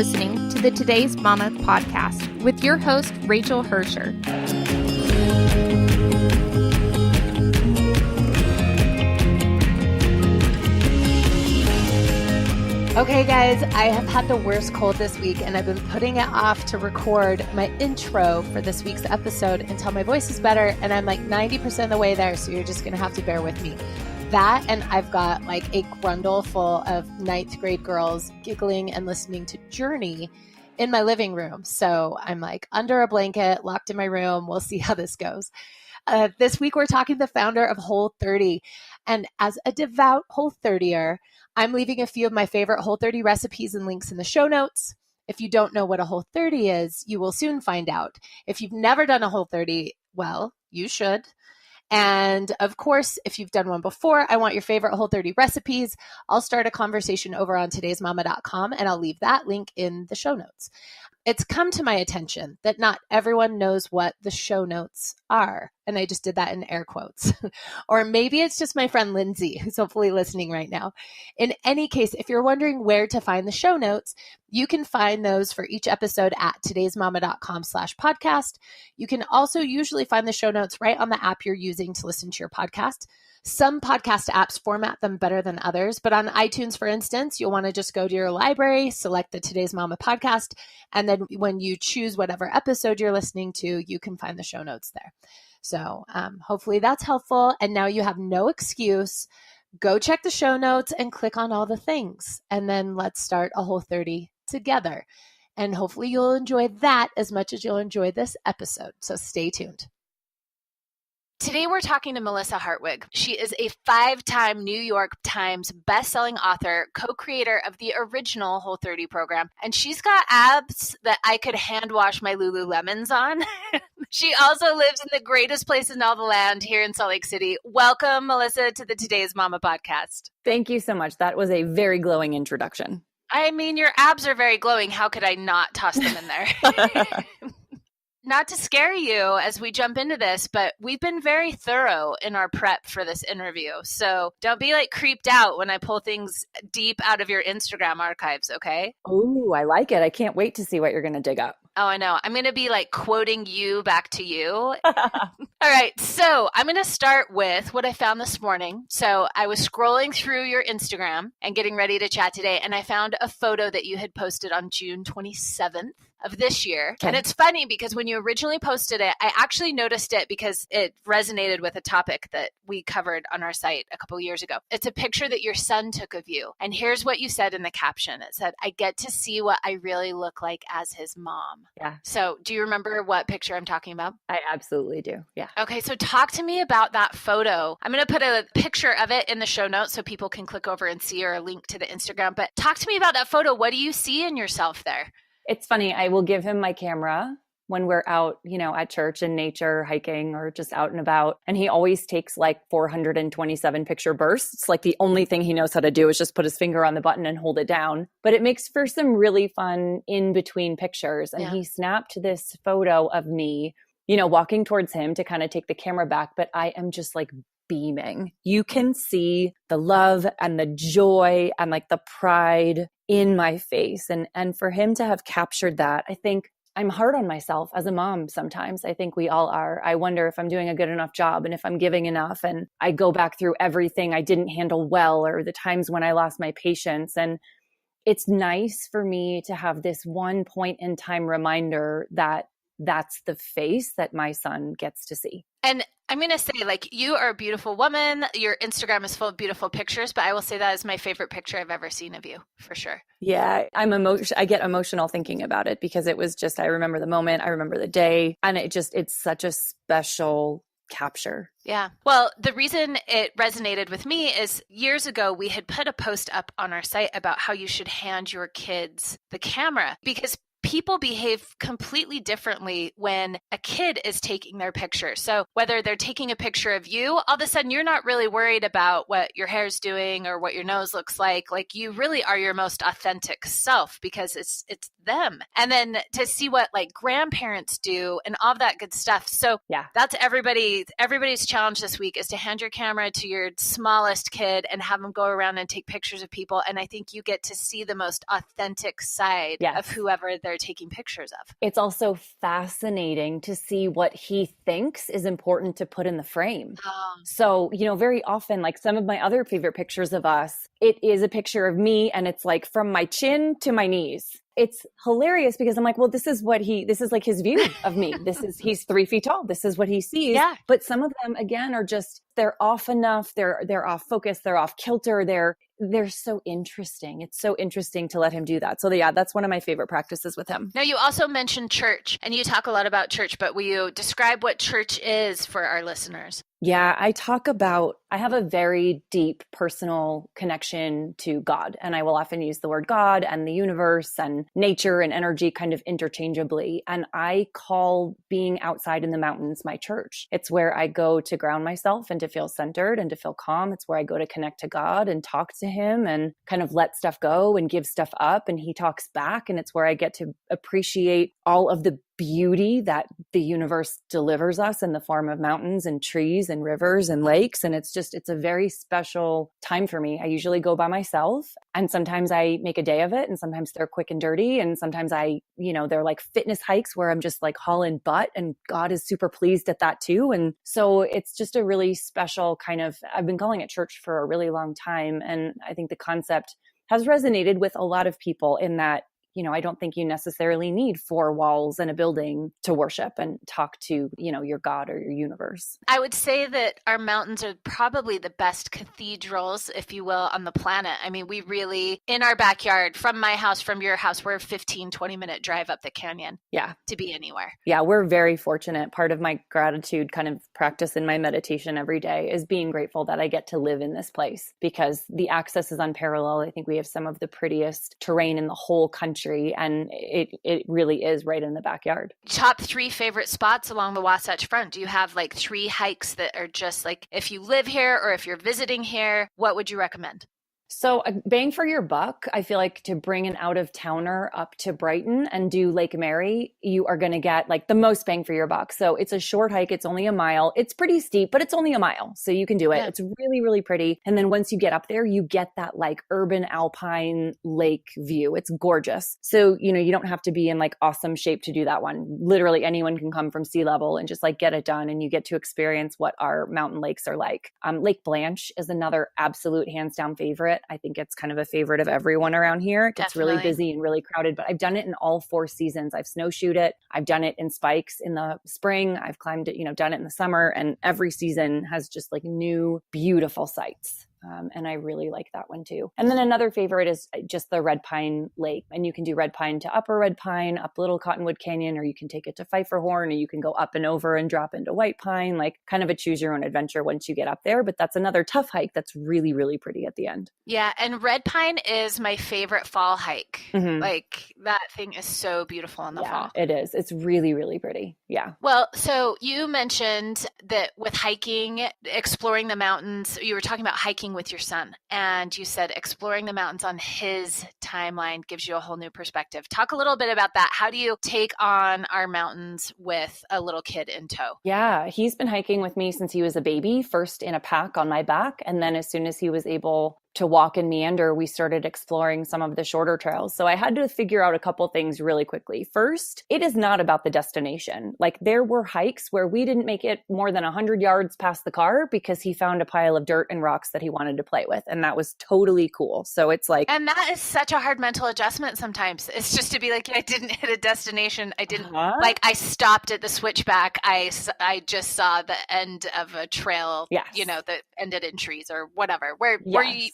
listening to the Today's Mama podcast with your host, Rachel Hersher. Okay, guys, I have had the worst cold this week, and I've been putting it off to record my intro for this week's episode until my voice is better, and I'm like 90% of the way there, so you're just going to have to bear with me. That, and I've got like a grundle full of 9th grade girls giggling and listening to Journey in my living room. So I'm like under a blanket, locked in my room. We'll see how this goes. This week, we're talking to the founder of Whole30. And as a devout Whole30er, I'm leaving a few of my favorite Whole30 recipes and links in the show notes. If you don't know what a Whole30 is, you will soon find out. If you've never done a Whole30, well, you should. And of course, if you've done one before, I want your favorite Whole30 recipes. I'll start a conversation over on todaysmama.com, and I'll leave that link in the show notes. It's come to my attention that not everyone knows what the show notes are. And I just did that in air quotes. Or maybe it's just my friend Lindsay, who's hopefully listening right now. In any case, if you're wondering where to find the show notes, you can find those for each episode at todaysmama.com/podcast. You can also usually find the show notes right on the app you're using to listen to your podcast. Some podcast apps format them better than others, but on iTunes, for instance, you'll want to just go to your library, select the Today's Mama podcast, and then when you choose whatever episode you're listening to, you can find the show notes there. So hopefully that's helpful. And now you have no excuse. Go check the show notes and click on all the things. And then let's start a Whole30 together. And hopefully you'll enjoy that as much as you'll enjoy this episode. So stay tuned. Today, we're talking to Melissa Hartwig. She is a 5-time New York Times bestselling author, co-creator of the original Whole30 program, and she's got abs that I could hand wash my Lululemons on. She also lives in the greatest place in all the land here in Salt Lake City. Welcome, Melissa, to the Today's Mama podcast. Thank you so much. That was a very glowing introduction. I mean, your abs are very glowing. How could I not toss them in there? Not to scare you as we jump into this, but we've been very thorough in our prep for this interview. So don't be like creeped out when I pull things deep out of your Instagram archives, okay? Oh, I like it. I can't wait to see what you're going to dig up. Oh, I know. I'm going to be like quoting you back to you. All right. So I'm going to start with what I found this morning. So I was scrolling through your Instagram and getting ready to chat today, and I found a photo that you had posted on June 27th. Of this year. Okay. And it's funny because when you originally posted it, I actually noticed it because it resonated with a topic that we covered on our site a couple of years ago. It's a picture that your son took of you. And here's what you said in the caption. It said, "I get to see what I really look like as his mom." Yeah. So do you remember what picture I'm talking about? I absolutely do. Yeah. Okay. So talk to me about that photo. I'm going to put a picture of it in the show notes so people can click over and see, or a link to the Instagram. But talk to me about that photo. What do you see in yourself there? It's funny. I will give him my camera when we're out, at church in nature, hiking, or just out and about. And he always takes like 427 picture bursts. It's like the only thing he knows how to do is just put his finger on the button and hold it down. But it makes for some really fun in between pictures. And he snapped this photo of me, walking towards him to kind of take the camera back. But I am just like beaming. You can see the love and the joy and like the pride in my face. And for him to have captured that, I think I'm hard on myself as a mom sometimes. I think we all are. I wonder if I'm doing a good enough job and if I'm giving enough. And I go back through everything I didn't handle well, or the times when I lost my patience. And it's nice for me to have this one point in time reminder that that's the face that my son gets to see. And I'm going to say, you are a beautiful woman. Your Instagram is full of beautiful pictures, but I will say that is my favorite picture I've ever seen of you, for sure. Yeah, I get emotional thinking about it because it was just, I remember the moment, I remember the day, and it's such a special capture. Yeah. Well, the reason it resonated with me is years ago, we had put a post up on our site about how you should hand your kids the camera, because people behave completely differently when a kid is taking their picture. So whether they're taking a picture of you, all of a sudden you're not really worried about what your hair's doing or what your nose looks like. Like you really are your most authentic self because it's them. And then to see what like grandparents do and all of that good stuff. So Yeah. that's everybody's challenge this week is to hand your camera to your smallest kid and have them go around and take pictures of people. And I think you get to see the most authentic side of whoever they're taking pictures of. It's also fascinating to see what he thinks is important to put in the frame. So, very often, like some of my other favorite pictures of us, it is a picture of me and it's like from my chin to my knees. It's hilarious because I'm like, well, this is like his view of me. He's 3 feet tall. This is what he sees. Yeah. But some of them, again, are just, they're off enough. They're off focus. They're off kilter. They're so interesting. It's so interesting to let him do that. So yeah, that's one of my favorite practices with him. Now, you also mentioned church and you talk a lot about church, but will you describe what church is for our listeners? Yeah, I have a very deep personal connection to God, and I will often use the word God and the universe and nature and energy kind of interchangeably. And I call being outside in the mountains my church. It's where I go to ground myself and to feel centered and to feel calm. It's where I go to connect to God and talk to him and kind of let stuff go and give stuff up. And he talks back. And it's where I get to appreciate all of the beauty that the universe delivers us in the form of mountains and trees and rivers and lakes. And it's a very special time for me. I usually go by myself and sometimes I make a day of it and sometimes they're quick and dirty. And sometimes they're like fitness hikes where I'm just like hauling butt and God is super pleased at that too. And so it's just a really special kind of, I've been calling it church for a really long time. And I think the concept has resonated with a lot of people in that, I don't think you necessarily need 4 walls and a building to worship and talk to, your God or your universe. I would say that our mountains are probably the best cathedrals, if you will, on the planet. I mean, we really, in our backyard, from my house, from your house, we're a 15, 20-minute drive up the canyon. Yeah. To be anywhere. Yeah, we're very fortunate. Part of my gratitude kind of practice in my meditation every day is being grateful that I get to live in this place because the access is unparalleled. I think we have some of the prettiest terrain in the whole country. And it really is right in the backyard. Top 3 favorite spots along the Wasatch Front. Do you have like 3 hikes that are just like, if you live here or if you're visiting here, what would you recommend? So bang for your buck, I feel like to bring an out-of-towner up to Brighton and do Lake Mary, you are going to get like the most bang for your buck. So it's a short hike. It's only a mile. It's pretty steep, but it's only a mile. So you can do it. Yeah. It's really, really pretty. And then once you get up there, you get that like urban alpine lake view. It's gorgeous. So, you don't have to be in like awesome shape to do that one. Literally anyone can come from sea level and just like get it done. And you get to experience what our mountain lakes are like. Lake Blanche is another absolute hands down favorite. I think it's kind of a favorite of everyone around here. It gets really busy and really crowded, but I've done it in all 4 seasons. I've snowshoed it. I've done it in spikes in the spring. I've climbed it, done it in the summer, and every season has just like new, beautiful sights. And I really like that one too. And then another favorite is just the Red Pine Lake. And you can do Red Pine to Upper Red Pine, up Little Cottonwood Canyon, or you can take it to Pfeifferhorn, or you can go up and over and drop into White Pine, like kind of a choose your own adventure once you get up there. But that's another tough hike that's really, really pretty at the end. Yeah. And Red Pine is my favorite fall hike. Mm-hmm. Like that thing is so beautiful in the fall. It is. It's really, really pretty. Yeah. Well, so you mentioned that with hiking, exploring the mountains, you were talking about hiking with your son, and you said exploring the mountains on his timeline gives you a whole new perspective. Talk a little bit about that. How do you take on our mountains with a little kid in tow? Yeah, he's been hiking with me since he was a baby, first in a pack on my back. And then as soon as he was able to walk and meander, we started exploring some of the shorter trails. So I had to figure out a couple things really quickly. First, it is not about the destination. Like there were hikes where we didn't make it more than 100 yards past the car because he found a pile of dirt and rocks that he wanted to play with. And that was totally cool. So it's like... And that is such a hard mental adjustment sometimes. It's just to be like, I didn't hit a destination. I didn't, like I stopped at the switchback. I just saw the end of a trail, yes. That ended in trees or whatever.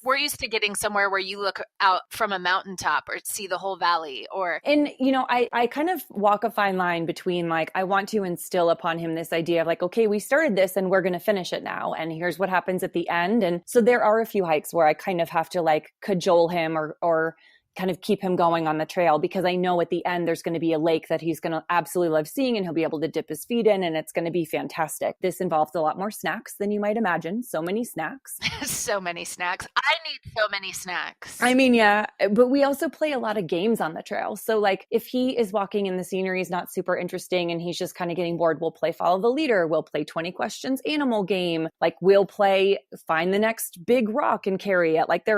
We're used to getting somewhere where you look out from a mountaintop or see the whole valley or... And, I kind of walk a fine line between like, I want to instill upon him this idea of like, okay, we started this and we're going to finish it now. And here's what happens at the end. And so there are a few hikes where I kind of have to like cajole him or kind of keep him going on the trail, because I know at the end there's going to be a lake that he's going to absolutely love seeing and he'll be able to dip his feet in, and it's going to be fantastic. This involves a lot more snacks than you might imagine. So many snacks. So many snacks. I need so many snacks. I mean, yeah, but we also play a lot of games on the trail. So like if he is walking and the scenery is not super interesting and he's just kind of getting bored, we'll play follow the leader. We'll play 20 questions animal game. Like we'll play find the next big rock and carry it. Like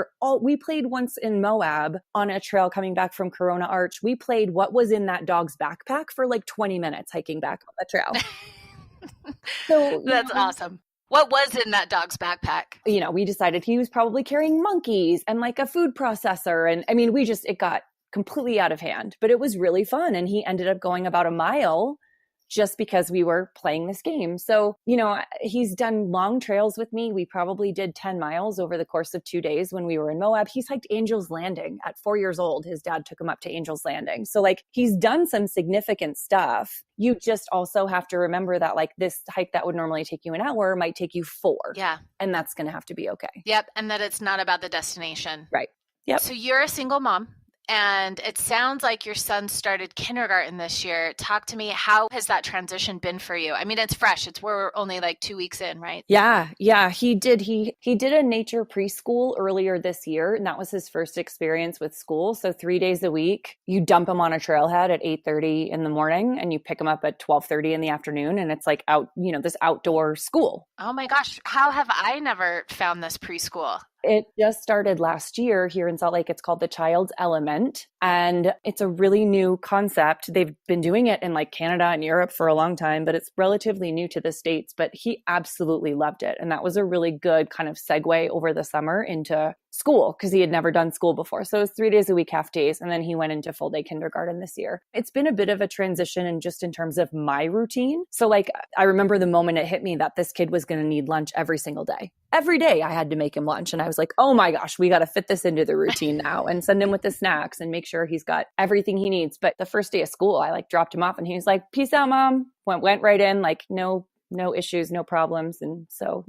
we played once in Moab on a trail coming back from Corona Arch. We played what was in that dog's backpack for like 20 minutes hiking back on the trail. So that's awesome. What was in that dog's backpack? You know, we decided he was probably carrying monkeys and like a food processor. And I mean, it got completely out of hand, but it was really fun. And he ended up going about a mile just because we were playing this game. So, you know, he's done long trails with me. We probably did 10 miles over the course of 2 days when we were in Moab. He's hiked Angel's Landing at 4 years old. His dad took him up to Angel's Landing. So like he's done some significant stuff. You just also have to remember that like this hike that would normally take you an hour might take you 4. Yeah. And that's going to have to be okay. Yep. And that it's not about the destination. Right. Yep. So you're a single mom. And it sounds like your son started kindergarten this year. Talk to me. How has that transition been for you? I mean, it's fresh. We're only like 2 weeks in, right? Yeah. He did. He did a nature preschool earlier this year, and that was his first experience with school. So 3 days a week, you dump him on a trailhead at 8:30 in the morning, and you pick him up at 12:30 in the afternoon, and it's like this outdoor school. Oh my gosh, how have I never found this preschool? It just started last year here in Salt Lake. It's called the Child's Element, and it's a really new concept. They've been doing it in like Canada and Europe for a long time, but it's relatively new to the States. But he absolutely loved it. And that was a really good kind of segue over the summer into school because he had never done school before. So it was 3 days a week, half days. And then he went into full day kindergarten this year. It's been a bit of a transition and just in terms of my routine. So like, I remember the moment it hit me that this kid was going to need lunch every single day. Every day I had to make him lunch. And I was like, oh my gosh, we got to fit this into the routine now and send him with the snacks and make sure he's got everything he needs. But the first day of school, I like dropped him off and he was like, peace out, mom. Went right in, like no issues, no problems. And so,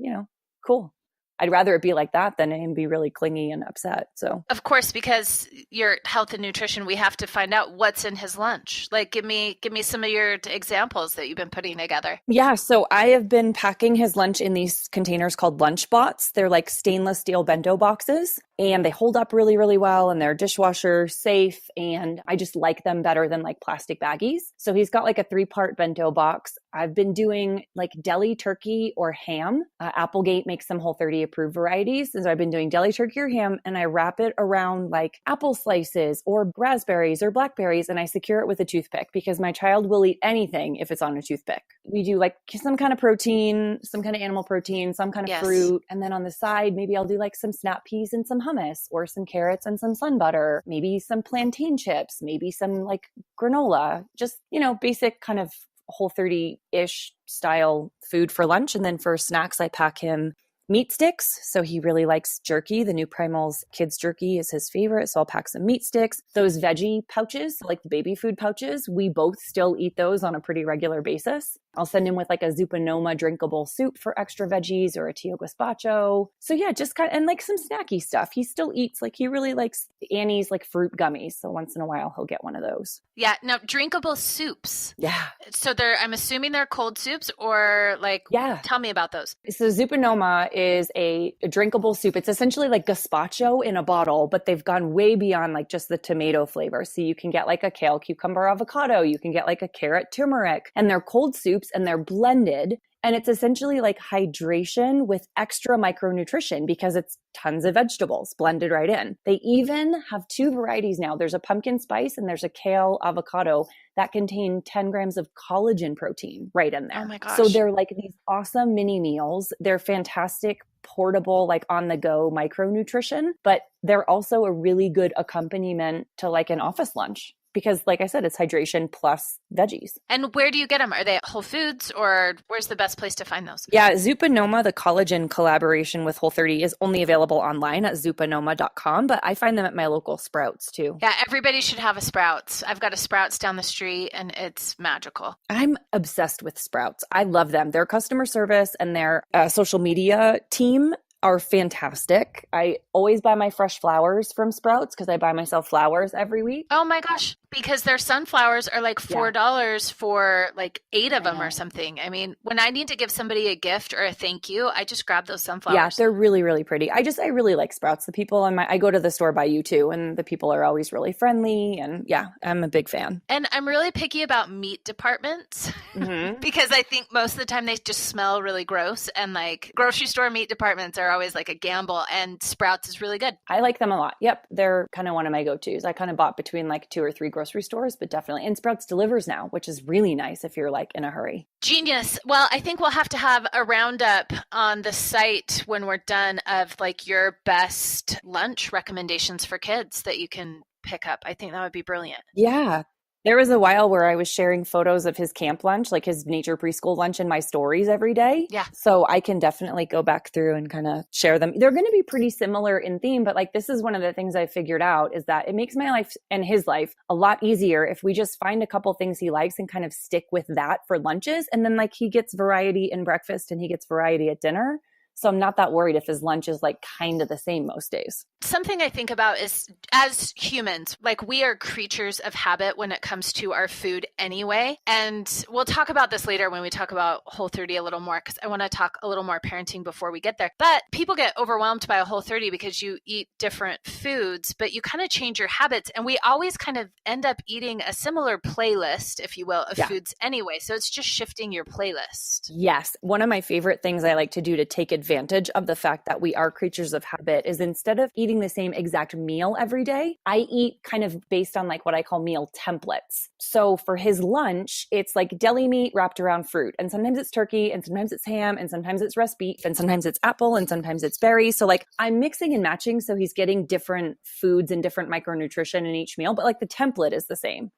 cool. I'd rather it be like that than him be really clingy and upset. So, of course, because your health and nutrition, we have to find out what's in his lunch. Like, give me some of your examples that you've been putting together. Yeah. So I have been packing his lunch in these containers called lunch bots. They're like stainless steel bento boxes and they hold up really, really well and they're dishwasher safe. And I just like them better than like plastic baggies. So he's got like a 3-part bento box. I've been doing like deli turkey or ham. Applegate makes some Whole30 approved varieties. And so I've been doing deli turkey or ham and I wrap it around like apple slices or raspberries or blackberries and I secure it with a toothpick because my child will eat anything if it's on a toothpick. We do like some kind of protein, some kind of animal protein, some kind of fruit. And then on the side, maybe I'll do like some snap peas and some hummus or some carrots and some sun butter, maybe some plantain chips, maybe some like granola, just, basic kind of Whole30-ish style food for lunch. And then for snacks, I pack him meat sticks. So he really likes jerky. The new Primal's kids jerky is his favorite. So I'll pack some meat sticks. Those veggie pouches, like the baby food pouches, we both still eat those on a pretty regular basis. I'll send him with like a Zupanoma drinkable soup for extra veggies or a Tio Gazpacho. So yeah, just kind of, and like some snacky stuff. He still eats, like he really likes Annie's like fruit gummies. So once in a while he'll get one of those. Yeah. Now drinkable soups. Yeah. So I'm assuming they're cold soups or like, tell me about those. So Zupanoma is a drinkable soup. It's essentially like gazpacho in a bottle, but they've gone way beyond like just the tomato flavor. So you can get like a kale, cucumber, avocado. You can get like a carrot, turmeric, and they're cold soups and they're blended. And it's essentially like hydration with extra micronutrition because it's tons of vegetables blended right in. They even have 2 varieties now. There's a pumpkin spice and there's a kale avocado that contain 10 grams of collagen protein right in there. Oh my gosh. So they're like these awesome mini meals. They're fantastic, portable, like on the go micronutrition, but they're also a really good accompaniment to like an office lunch. Because like I said, it's hydration plus veggies. And where do you get them? Are they at Whole Foods or where's the best place to find those? Yeah, Zupanoma, the collagen collaboration with Whole30 is only available online at zupanoma.com, but I find them at my local Sprouts too. Yeah, everybody should have a Sprouts. I've got a Sprouts down the street and it's magical. I'm obsessed with Sprouts. I love them. Their customer service and their social media team are fantastic. I always buy my fresh flowers from Sprouts because I buy myself flowers every week. Oh my gosh, because their sunflowers are like $4 for like 8 of them or something. I mean, when I need to give somebody a gift or a thank you, I just grab those sunflowers. Yeah, they're really, really pretty. I really like Sprouts. The people I go to the store by you too, and the people are always really friendly. And yeah, I'm a big fan. And I'm really picky about meat departments because I think most of the time they just smell really gross, and like grocery store meat departments are always like a gamble, and Sprouts is really good. I like them a lot. Yep. They're kind of one of my go-tos. I kind of bought between like 2 or 3 grocery stores, but definitely. And Sprouts delivers now, which is really nice if you're like in a hurry. Genius. Well, I think we'll have to have a roundup on the site when we're done of like your best lunch recommendations for kids that you can pick up. I think that would be brilliant. Yeah. There was a while where I was sharing photos of his camp lunch, like his nature preschool lunch in my stories every day. Yeah. So I can definitely go back through and kind of share them. They're going to be pretty similar in theme, but like this is one of the things I figured out is that it makes my life and his life a lot easier if we just find a couple things he likes and kind of stick with that for lunches. And then like he gets variety in breakfast and he gets variety at dinner. So I'm not that worried if his lunch is like kind of the same most days. Something I think about is as humans, like we are creatures of habit when it comes to our food anyway. And we'll talk about this later when we talk about Whole30 a little more, because I want to talk a little more parenting before we get there. But people get overwhelmed by a Whole30 because you eat different foods, but you kind of change your habits. And we always kind of end up eating a similar playlist, if you will, of foods anyway. So it's just shifting your playlist. Yes. One of my favorite things I like to do to take advantage of the fact that we are creatures of habit is instead of eating the same exact meal every day, I eat kind of based on like what I call meal templates. So for his lunch, it's like deli meat wrapped around fruit. And sometimes it's turkey and sometimes it's ham and sometimes it's roast beef and sometimes it's apple and sometimes it's berries. So like I'm mixing and matching. So he's getting different foods and different micronutrition in each meal, but like the template is the same.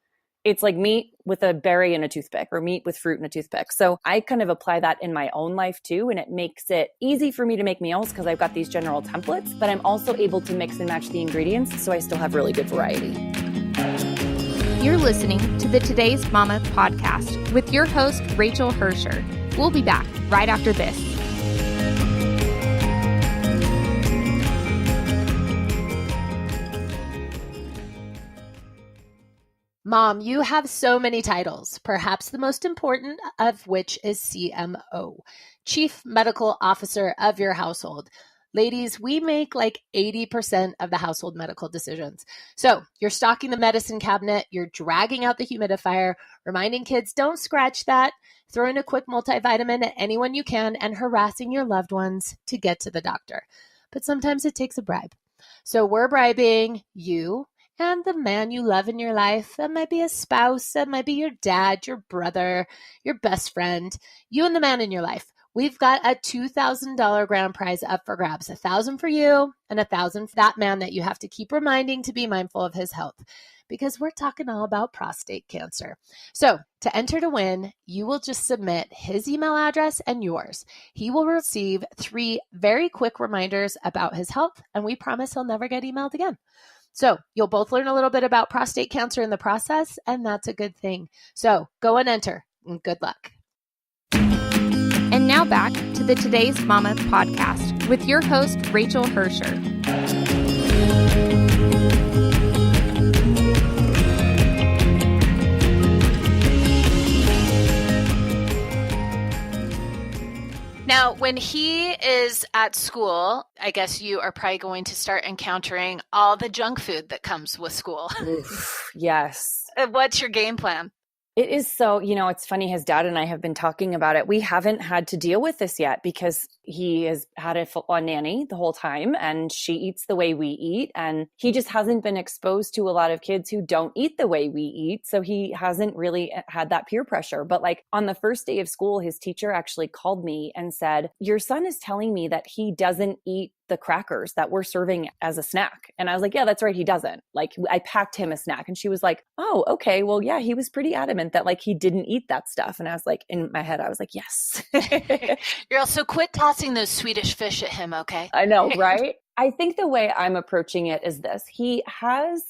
It's like meat with a berry and a toothpick or meat with fruit and a toothpick. So I kind of apply that in my own life too. And it makes it easy for me to make meals because I've got these general templates, but I'm also able to mix and match the ingredients. So I still have really good variety. You're listening to the Today's Mama podcast with your host, Rachel Hersher. We'll be back right after this. Mom, you have so many titles, perhaps the most important of which is CMO, Chief Medical Officer of your household. Ladies, we make like 80% of the household medical decisions. So you're stocking the medicine cabinet, you're dragging out the humidifier, reminding kids don't scratch that, throwing a quick multivitamin at anyone you can, and harassing your loved ones to get to the doctor. But sometimes it takes a bribe. So we're bribing you and the man you love in your life. That might be a spouse, that might be your dad, your brother, your best friend, you and the man in your life. We've got a $2,000 grand prize up for grabs, $1,000 for you and $1,000 for that man that you have to keep reminding to be mindful of his health, because we're talking all about prostate cancer. So to enter to win, you will just submit his email address and yours. He will receive 3 very quick reminders about his health, and we promise he'll never get emailed again. So you'll both learn a little bit about prostate cancer in the process, and that's a good thing. So go and enter, and good luck. And now back to the Today's Mama podcast with your host, Rachel Hersher. Now, when he is at school, I guess you are probably going to start encountering all the junk food that comes with school. Oof, yes. What's your game plan? It is so, it's funny. His dad and I have been talking about it. We haven't had to deal with this yet because he has had a full-on nanny the whole time and she eats the way we eat. And he just hasn't been exposed to a lot of kids who don't eat the way we eat. So he hasn't really had that peer pressure. But like on the first day of school, his teacher actually called me and said, "Your son is telling me that he doesn't eat the crackers that we're serving as a snack." And I was like, "Yeah, that's right. He doesn't." Like I packed him a snack. And she was like, "Oh, okay. Well, yeah, he was pretty adamant that like he didn't eat that stuff." And I was like, in my head, I was like, yes. You're also quit tossing those Swedish fish at him. Okay. I know, right? I think the way I'm approaching it is this. He has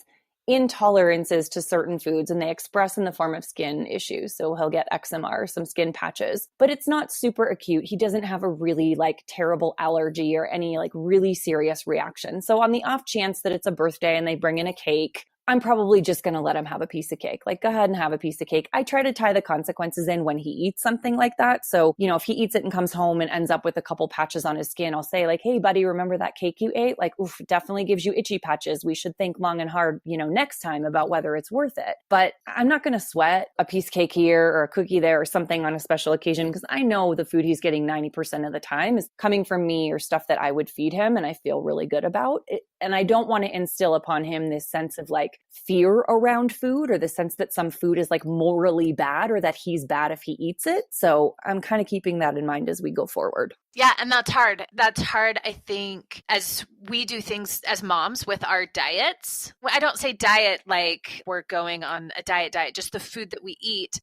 intolerances to certain foods, and they express in the form of skin issues. So he'll get eczema or some skin patches, but it's not super acute. He doesn't have a really like terrible allergy or any like really serious reaction. So on the off chance that it's a birthday and they bring in a cake, I'm probably just going to let him have a piece of cake. Like, go ahead and have a piece of cake. I try to tie the consequences in when he eats something like that. So, if he eats it and comes home and ends up with a couple patches on his skin, I'll say like, hey, buddy, remember that cake you ate? Like, oof, definitely gives you itchy patches. We should think long and hard, next time about whether it's worth it. But I'm not going to sweat a piece of cake here or a cookie there or something on a special occasion, because I know the food he's getting 90% of the time is coming from me or stuff that I would feed him and I feel really good about it. And I don't want to instill upon him this sense of like fear around food, or the sense that some food is like morally bad or that he's bad if he eats it. So I'm kind of keeping that in mind as we go forward. Yeah. And that's hard. That's hard, I think, as we do things as moms with our diets. Well, I don't say diet like we're going on a diet, just the food that we eat.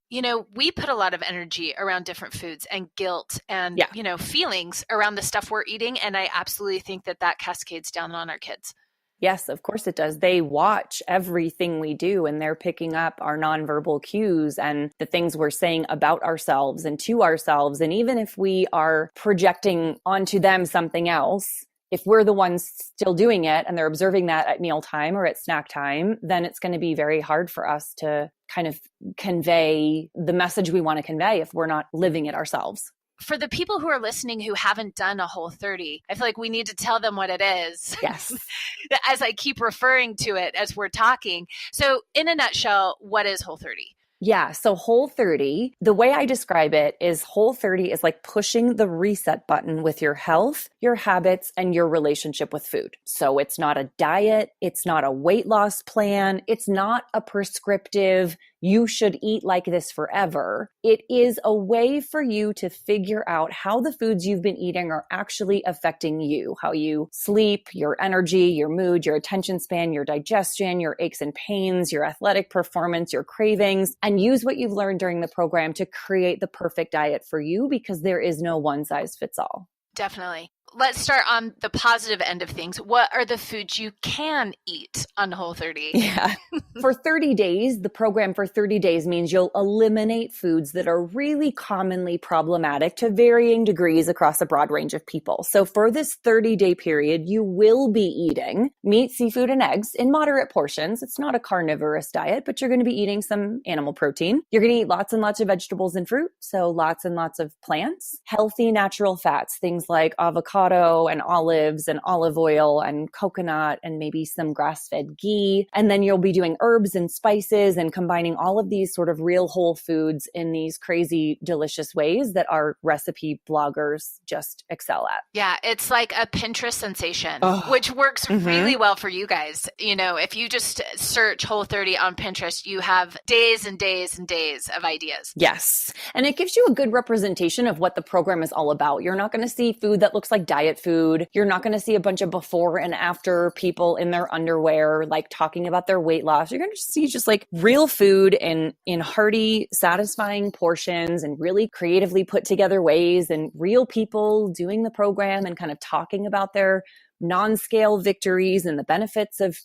We put a lot of energy around different foods and guilt and, feelings around the stuff we're eating. And I absolutely think that cascades down on our kids. Yes, of course it does. They watch everything we do, and they're picking up our nonverbal cues and the things we're saying about ourselves and to ourselves. And even if we are projecting onto them something else, if we're the ones still doing it and they're observing that at mealtime or at snack time, then it's going to be very hard for us to kind of convey the message we want to convey if we're not living it ourselves. For the people who are listening who haven't done a Whole30, I feel like we need to tell them what it is. Yes. As I keep referring to it as we're talking. So in a nutshell, what is Whole30? Yeah. So Whole30, the way I describe it is Whole30 is like pushing the reset button with your health, your habits, and your relationship with food. So it's not a diet. It's not a weight loss plan. It's not a prescriptive, you should eat like this forever. It is a way for you to figure out how the foods you've been eating are actually affecting you, how you sleep, your energy, your mood, your attention span, your digestion, your aches and pains, your athletic performance, your cravings, and use what you've learned during the program to create the perfect diet for you, because there is no one size fits all. Definitely. Let's start on the positive end of things. What are the foods you can eat on Whole30? Yeah. For 30 days, the program for 30 days means you'll eliminate foods that are really commonly problematic to varying degrees across a broad range of people. So for this 30-day period, you will be eating meat, seafood, and eggs in moderate portions. It's not a carnivorous diet, but you're going to be eating some animal protein. You're going to eat lots and lots of vegetables and fruit, so lots and lots of plants. Healthy natural fats, things like avocado and olives and olive oil and coconut and maybe some grass-fed ghee. And then you'll be doing herbs and spices and combining all of these sort of real whole foods in these crazy, delicious ways that our recipe bloggers just excel at. Yeah, it's like a Pinterest sensation, which works really well for you guys. If you just search Whole30 on Pinterest, you have days and days and days of ideas. Yes. And it gives you a good representation of what the program is all about. You're not going to see food that looks like diet food. You're not going to see a bunch of before and after people in their underwear, like talking about their weight loss. You're going to see just like real food in hearty, satisfying portions and really creatively put together ways, and real people doing the program and kind of talking about their non-scale victories and the benefits of,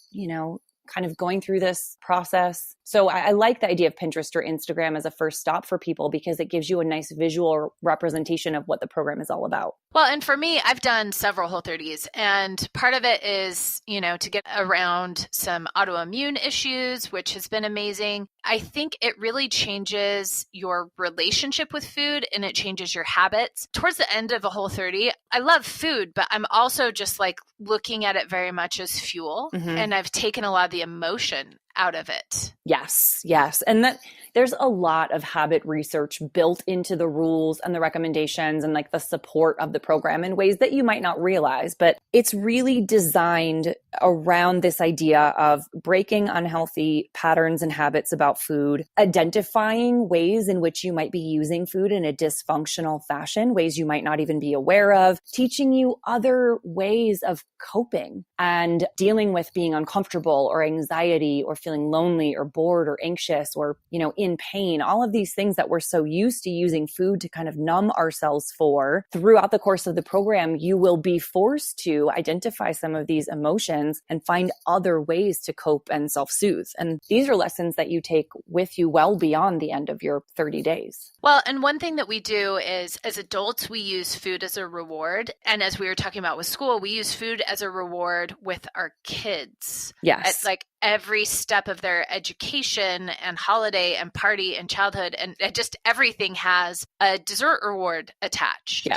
kind of going through this process. So I like the idea of Pinterest or Instagram as a first stop for people, because it gives you a nice visual representation of what the program is all about. Well, and for me, I've done several Whole30s, and part of it is, to get around some autoimmune issues, which has been amazing. I think it really changes your relationship with food, and it changes your habits. Towards the end of a Whole30, I love food, but I'm also just like looking at it very much as fuel. And I've taken a lot of the emotion out of it. Yes. And that there's a lot of habit research built into the rules and the recommendations and like the support of the program in ways that you might not realize, but it's really designed around this idea of breaking unhealthy patterns and habits about food, identifying ways in which you might be using food in a dysfunctional fashion, ways you might not even be aware of, teaching you other ways of coping and dealing with being uncomfortable or anxiety or feeling lonely or bored or anxious or, in pain, all of these things that we're so used to using food to kind of numb ourselves for, throughout the course of the program, you will be forced to identify some of these emotions and find other ways to cope and self-soothe. And these are lessons that you take with you well beyond the end of your 30 days. Well, and one thing that we do is, as adults, we use food as a reward. And as we were talking about with school, we use food as a reward with our kids. Yes. At like every step of their education and holiday and party and childhood, and just everything has a dessert reward attached.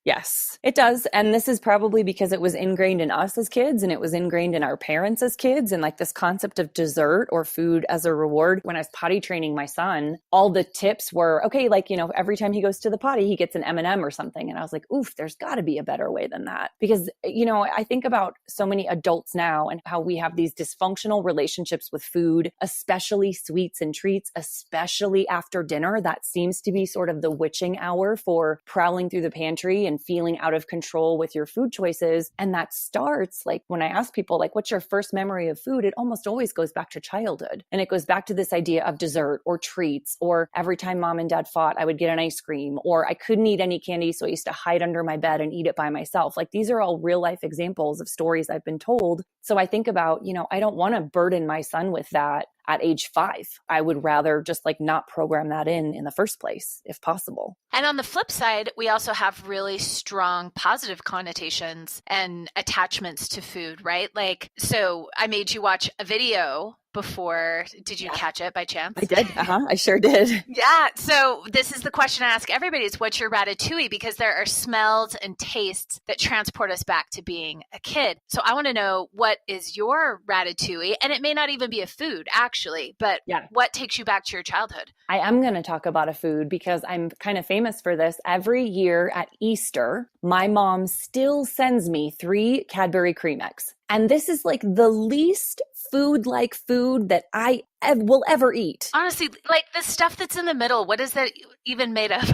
Yes, it does. And this is probably because it was ingrained in us as kids and it was ingrained in our parents as kids. And like this concept of dessert or food as a reward. When I was potty training my son, all the tips were, okay, like, every time he goes to the potty, he gets an M&M or something. And I was like, oof, there's got to be a better way than that. Because, I think about so many adults now and how we have these dysfunctional relationships with food, especially sweets and treats, especially after dinner. That seems to be sort of the witching hour for prowling through the pantry and feeling out of control with your food choices. And that starts, like, when I ask people, like, what's your first memory of food? It almost always goes back to childhood. And it goes back to this idea of dessert or treats, or every time mom and dad fought, I would get an ice cream, or I couldn't eat any candy, so I used to hide under my bed and eat it by myself. Like, these are all real life examples of stories I've been told. So I think about, I don't want to burden my son with that at age 5. I would rather just like not program that in the first place, if possible. And on the flip side, we also have really strong positive connotations and attachments to food, right? Like, so I made you watch a video before. Did you catch it by chance? I did. I sure did. Yeah. So this is the question I ask everybody is, what's your ratatouille? Because there are smells and tastes that transport us back to being a kid. So I want to know, what is your ratatouille? And it may not even be a food, actually, but what takes you back to your childhood? I am going to talk about a food because I'm kind of famous for this. Every year at Easter, my mom still sends me 3 Cadbury cream eggs. And this is like the least food-like food that I will ever eat. Honestly, like the stuff that's in the middle, what is that even made of?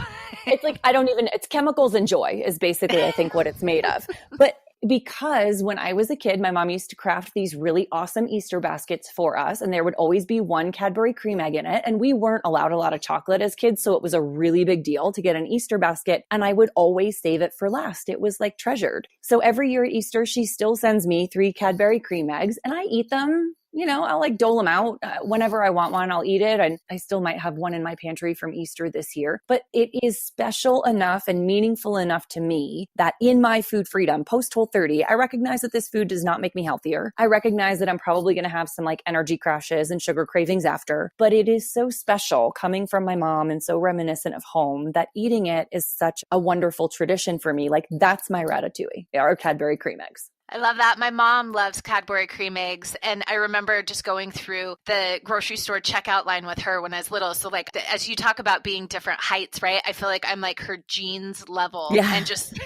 It's like, it's chemicals and joy is basically, I think, what it's made of. But because when I was a kid, my mom used to craft these really awesome Easter baskets for us, and there would always be 1 Cadbury cream egg in it. And we weren't allowed a lot of chocolate as kids, so it was a really big deal to get an Easter basket. And I would always save it for last. It was like treasured. So every year at Easter, she still sends me 3 Cadbury cream eggs, and I eat them. I'll like dole them out whenever I want one. I'll eat it. And I still might have one in my pantry from Easter this year. But it is special enough and meaningful enough to me that in my food freedom post Whole30, I recognize that this food does not make me healthier. I recognize that I'm probably going to have some like energy crashes and sugar cravings after. But it is so special coming from my mom and so reminiscent of home that eating it is such a wonderful tradition for me. Like, that's my ratatouille, our Cadbury cream eggs. I love that. My mom loves Cadbury cream eggs. And I remember just going through the grocery store checkout line with her when I was little. So like, as you talk about being different heights, right? I feel like I'm like her jeans level and just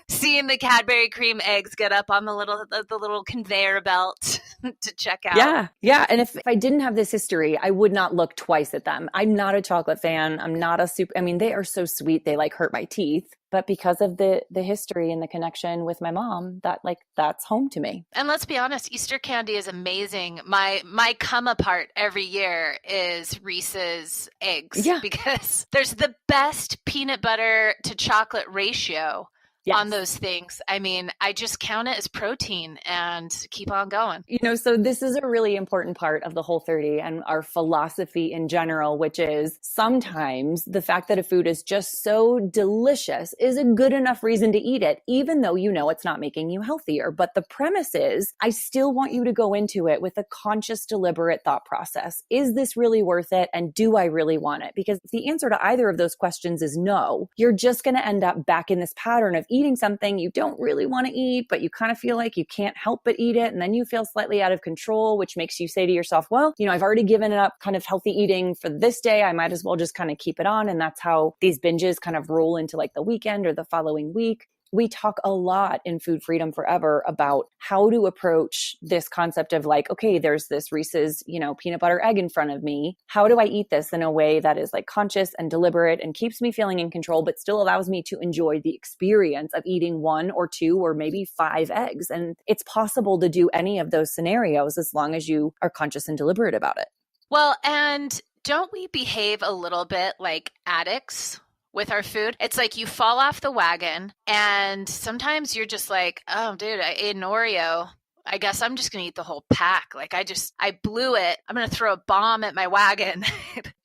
seeing the Cadbury cream eggs get up on the little conveyor belt to check out. Yeah. And if I didn't have this history, I would not look twice at them. I'm not a chocolate fan. I'm not they are so sweet. They like hurt my teeth. But because of the history and the connection with my mom, that's home to me. And let's be honest, Easter candy is amazing. My come apart every year is Reese's eggs. Yeah. Because there's the best peanut butter to chocolate ratio on those things. I mean, I just count it as protein and keep on going. So this is a really important part of the Whole30 and our philosophy in general, which is sometimes the fact that a food is just so delicious is a good enough reason to eat it, even though it's not making you healthier. But the premise is, I still want you to go into it with a conscious, deliberate thought process. Is this really worth it? And do I really want it? Because if the answer to either of those questions is no, you're just going to end up back in this pattern of eating something you don't really want to eat, but you kind of feel like you can't help but eat it. And then you feel slightly out of control, which makes you say to yourself, well, I've already given up kind of healthy eating for this day. I might as well just kind of keep it on. And that's how these binges kind of roll into like the weekend or the following week. we talk a lot in Food Freedom Forever about how to approach this concept of like, okay, there's this Reese's, peanut butter egg in front of me. How do I eat this in a way that is like conscious and deliberate and keeps me feeling in control, but still allows me to enjoy the experience of eating 1 or 2 or maybe 5 eggs? And it's possible to do any of those scenarios as long as you are conscious and deliberate about it. Well, and don't we behave a little bit like addicts with our food? It's like you fall off the wagon and sometimes you're just like, oh, dude, I ate an Oreo. I guess I'm just going to eat the whole pack. Like I blew it. I'm going to throw a bomb at my wagon,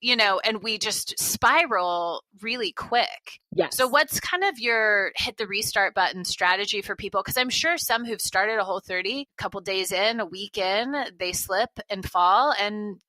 and we just spiral really quick. Yes. So what's kind of your hit the restart button strategy for people? Because I'm sure some who've started a Whole30, a couple days in, a week in, they slip and fall. And,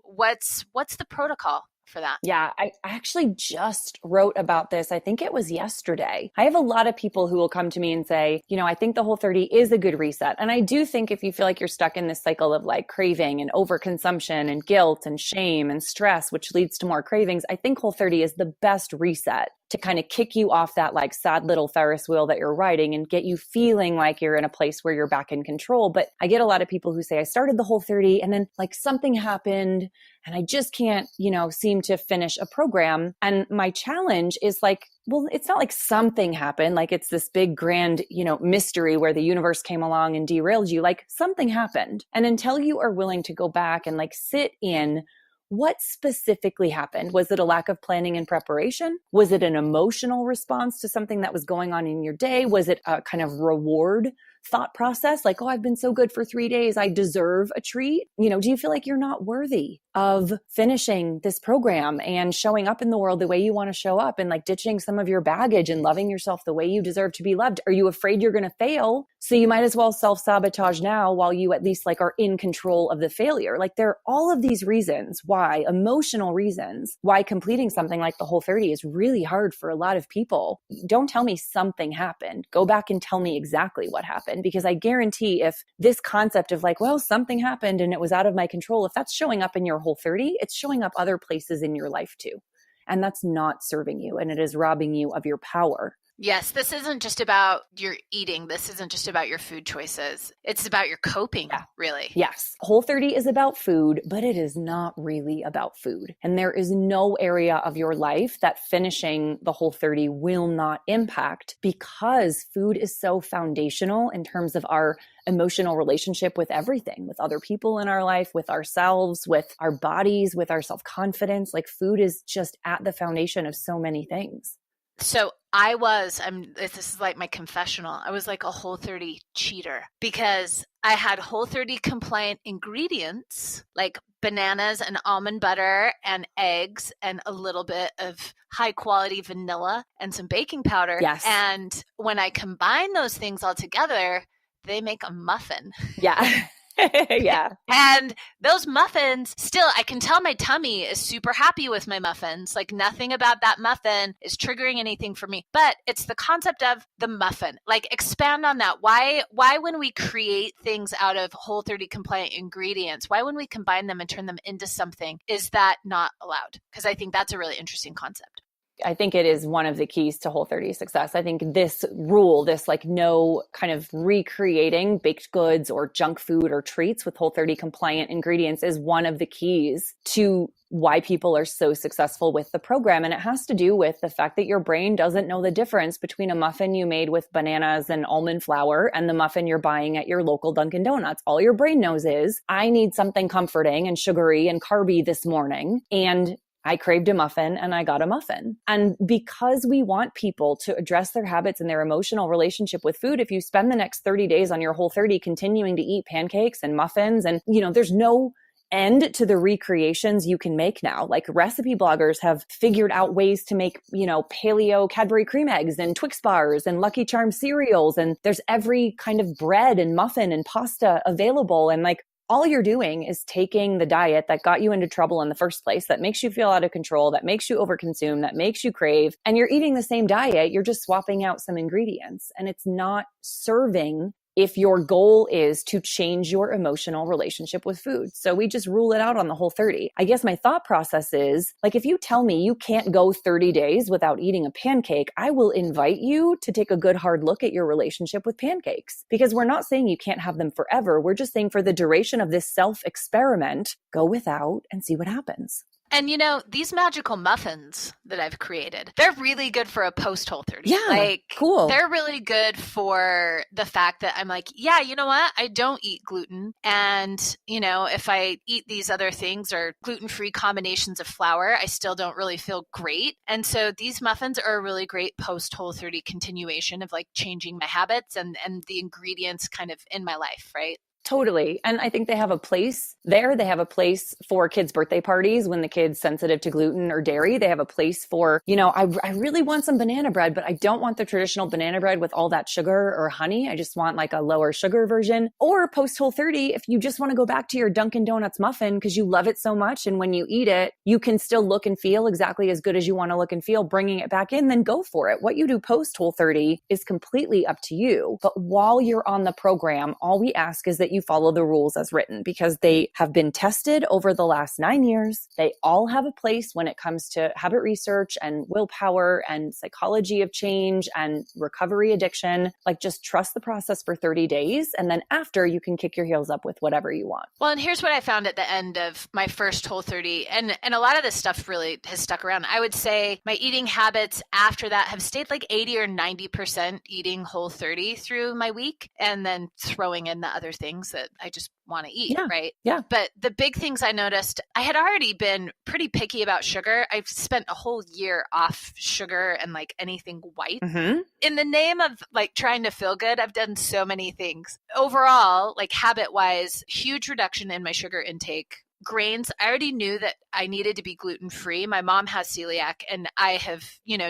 what's the protocol for that? Yeah, I actually just wrote about this. I think it was yesterday. I have a lot of people who will come to me and say, I think the Whole30 is a good reset. And I do think if you feel like you're stuck in this cycle of like craving and overconsumption and guilt and shame and stress, which leads to more cravings, I think Whole30 is the best reset to kind of kick you off that like sad little Ferris wheel that you're riding and get you feeling like you're in a place where you're back in control. But I get a lot of people who say, I started the Whole30 and then like something happened and I just can't, seem to finish a program. And my challenge is like, well, it's not like something happened. Like it's this big grand, mystery where the universe came along and derailed you. Like something happened. And until you are willing to go back and like sit in what specifically happened? Was it a lack of planning and preparation? Was it an emotional response to something that was going on in your day? Was it a kind of reward thought process? Like, oh, I've been so good for 3 days. I deserve a treat. Do you feel like you're not worthy of finishing this program and showing up in the world the way you want to show up and like ditching some of your baggage and loving yourself the way you deserve to be loved? Are you afraid you're going to fail? So you might as well self-sabotage now while you at least like are in control of the failure. Like there are all of these reasons why, emotional reasons, why completing something like the Whole30 is really hard for a lot of people. Don't tell me something happened. Go back and tell me exactly what happened. Because I guarantee if this concept of like, well, something happened and it was out of my control, if that's showing up in your Whole30, it's showing up other places in your life too. And that's not serving you and it is robbing you of your power. Yes, this isn't just about your eating. This isn't just about your food choices. It's about your coping, really. Yes. Whole30 is about food, but it is not really about food. And there is no area of your life that finishing the Whole30 will not impact because food is so foundational in terms of our emotional relationship with everything, with other people in our life, with ourselves, with our bodies, with our self-confidence. Like food is just at the foundation of so many things. So this is like my confessional. I was like a Whole30 cheater because I had Whole30 compliant ingredients like bananas and almond butter and eggs and a little bit of high quality vanilla and some baking powder. Yes. And when I combine those things all together, they make a muffin. Yeah. Yeah. And those muffins, still, I can tell my tummy is super happy with my muffins. Like nothing about that muffin is triggering anything for me, but it's the concept of the muffin. Like expand on that. Why when we create things out of Whole30 compliant ingredients, why when we combine them and turn them into something, is that not allowed? Because I think that's a really interesting concept. I think it is one of the keys to Whole30 success. I think this rule, this like no kind of recreating baked goods or junk food or treats with Whole30 compliant ingredients is one of the keys to why people are so successful with the program. And it has to do with the fact that your brain doesn't know the difference between a muffin you made with bananas and almond flour and the muffin you're buying at your local Dunkin' Donuts. All your brain knows is, I need something comforting and sugary and carby this morning. And I craved a muffin and I got a muffin. And because we want people to address their habits and their emotional relationship with food, if you spend the next 30 days on your Whole30 continuing to eat pancakes and muffins and, there's no end to the recreations you can make now. Like recipe bloggers have figured out ways to make, paleo Cadbury cream eggs and Twix bars and Lucky Charms cereals. And there's every kind of bread and muffin and pasta available. And like, all you're doing is taking the diet that got you into trouble in the first place, that makes you feel out of control, that makes you overconsume, that makes you crave, and you're eating the same diet. You're just swapping out some ingredients and it's not serving if your goal is to change your emotional relationship with food. So we just rule it out on the Whole30. I guess my thought process is, like, if you tell me you can't go 30 days without eating a pancake, I will invite you to take a good hard look at your relationship with pancakes, because we're not saying you can't have them forever. We're just saying for the duration of this self-experiment, go without and see what happens. And these magical muffins that I've created, they're really good for a post Whole30. Yeah, cool. They're really good for the fact that I'm like, yeah, you know what? I don't eat gluten. And, if I eat these other things or gluten-free combinations of flour, I still don't really feel great. And so these muffins are a really great post Whole30 continuation of like changing my habits and the ingredients kind of in my life, right? Totally. And I think they have a place there. They have a place for kids' birthday parties when the kid's sensitive to gluten or dairy. They have a place for, I really want some banana bread, but I don't want the traditional banana bread with all that sugar or honey. I just want like a lower sugar version. Or post Whole30, if you just want to go back to your Dunkin' Donuts muffin because you love it so much, and when you eat it, you can still look and feel exactly as good as you want to look and feel, bringing it back in, then go for it. What you do post Whole30 is completely up to you. But while you're on the program, all we ask is that you follow the rules as written, because they have been tested over the last 9 years. They all have a place when it comes to habit research and willpower and psychology of change and recovery addiction. Like, just trust the process for 30 days. And then after, you can kick your heels up with whatever you want. Well, and here's what I found at the end of my first Whole30. And a lot of this stuff really has stuck around. I would say my eating habits after that have stayed like 80 or 90% eating Whole30 through my week, and then throwing in the other things that I just want to eat, right? Yeah. But the big things I noticed, I had already been pretty picky about sugar. I've spent a whole year off sugar and like anything white. Mm-hmm. In the name of like trying to feel good, I've done so many things. Overall, like habit-wise, huge reduction in my sugar intake. Grains, I already knew that I needed to be gluten-free. My mom has celiac, and I have,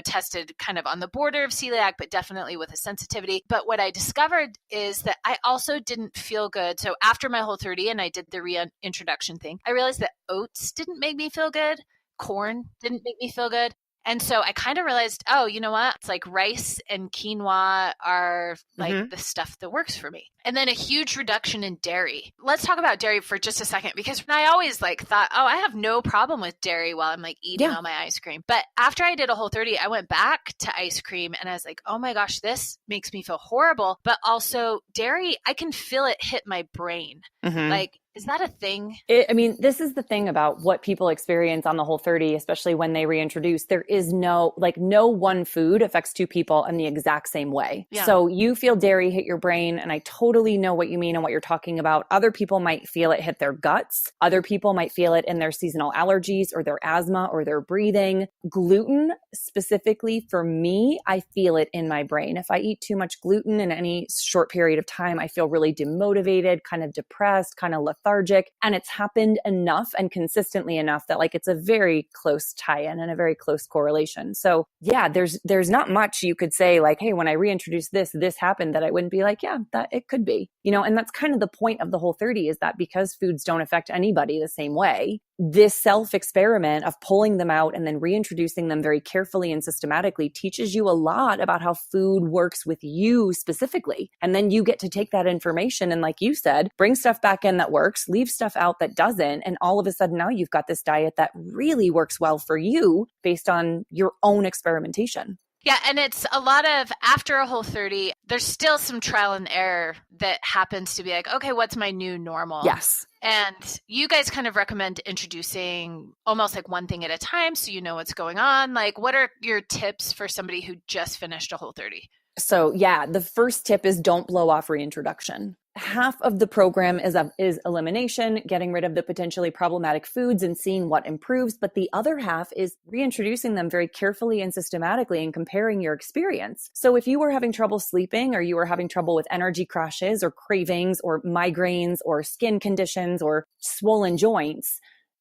tested kind of on the border of celiac, but definitely with a sensitivity. But what I discovered is that I also didn't feel good. So after my Whole30 and I did the reintroduction thing, I realized that oats didn't make me feel good. Corn didn't make me feel good. And so I kind of realized, oh, you know what? It's like rice and quinoa are like the stuff that works for me. And then a huge reduction in dairy. Let's talk about dairy for just a second, because I always like thought, oh, I have no problem with dairy while I'm like eating all my ice cream. But after I did a Whole30, I went back to ice cream and I was like, oh my gosh, this makes me feel horrible. But also dairy, I can feel it hit my brain. Like, is that a thing? This is the thing about what people experience on the Whole30, especially when they reintroduce. There is no one food affects two people in the exact same way. Yeah. So you feel dairy hit your brain, and I totally know what you mean and what you're talking about. Other people might feel it hit their guts. Other people might feel it in their seasonal allergies or their asthma or their breathing. Gluten, specifically for me, I feel it in my brain. If I eat too much gluten in any short period of time, I feel really demotivated, kind of depressed, kind of lethargic. And it's happened enough and consistently enough that like it's a very close tie-in and a very close correlation. So yeah, there's not much you could say like, hey, when I reintroduced this happened, that I wouldn't be like, yeah, that it could be, and that's kind of the point of the Whole30, is that because foods don't affect anybody the same way, this self-experiment of pulling them out and then reintroducing them very carefully and systematically teaches you a lot about how food works with you specifically. And then you get to take that information and, like you said, bring stuff back in that works, leave stuff out that doesn't. And all of a sudden now you've got this diet that really works well for you based on your own experimentation. Yeah. And it's a lot of, after a Whole30, there's still some trial and error that happens to be like, okay, what's my new normal? Yes. And you guys kind of recommend introducing almost like one thing at a time so you know what's going on. Like, what are your tips for somebody who just finished a Whole30? So yeah, the first tip is don't blow off reintroduction. Half of the program is elimination, getting rid of the potentially problematic foods and seeing what improves. But the other half is reintroducing them very carefully and systematically and comparing your experience. So if you were having trouble sleeping, or you were having trouble with energy crashes or cravings or migraines or skin conditions or swollen joints,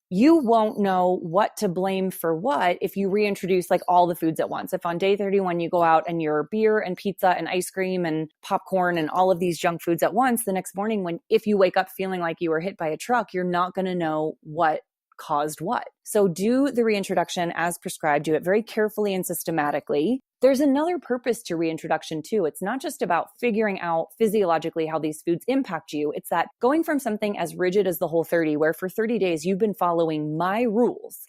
you won't know what to blame for what if you reintroduce like all the foods at once. If on day 31 you go out and you're beer and pizza and ice cream and popcorn and all of these junk foods at once, the next morning if you wake up feeling like you were hit by a truck, you're not going to know what caused what. So do the reintroduction as prescribed. Do it very carefully and systematically. there's another purpose to reintroduction too. It's not just about figuring out physiologically how these foods impact you. It's that going from something as rigid as the Whole30, where for 30 days you've been following my rules,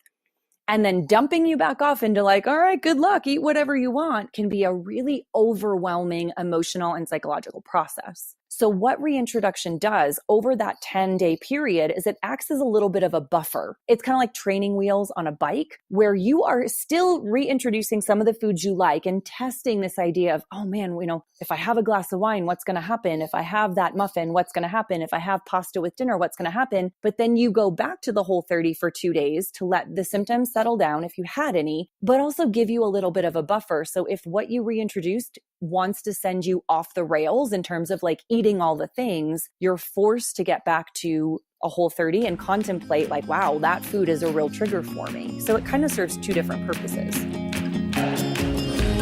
and then dumping you back off into like, all right, good luck, eat whatever you want, can be a really overwhelming emotional and psychological process. So what reintroduction does over that 10-day period is it acts as a little bit of a buffer. It's kind of like training wheels on a bike, where you are still reintroducing some of the foods you like and testing this idea of, oh man, if I have a glass of wine, what's going to happen? If I have that muffin, what's going to happen? If I have pasta with dinner, what's going to happen? But then you go back to the Whole30 for 2 days to let the symptoms settle down if you had any, but also give you a little bit of a buffer. So if what you reintroduced wants to send you off the rails in terms of like eating all the things, you're forced to get back to a Whole30 and contemplate like, wow, that food is a real trigger for me. So it kind of serves two different purposes.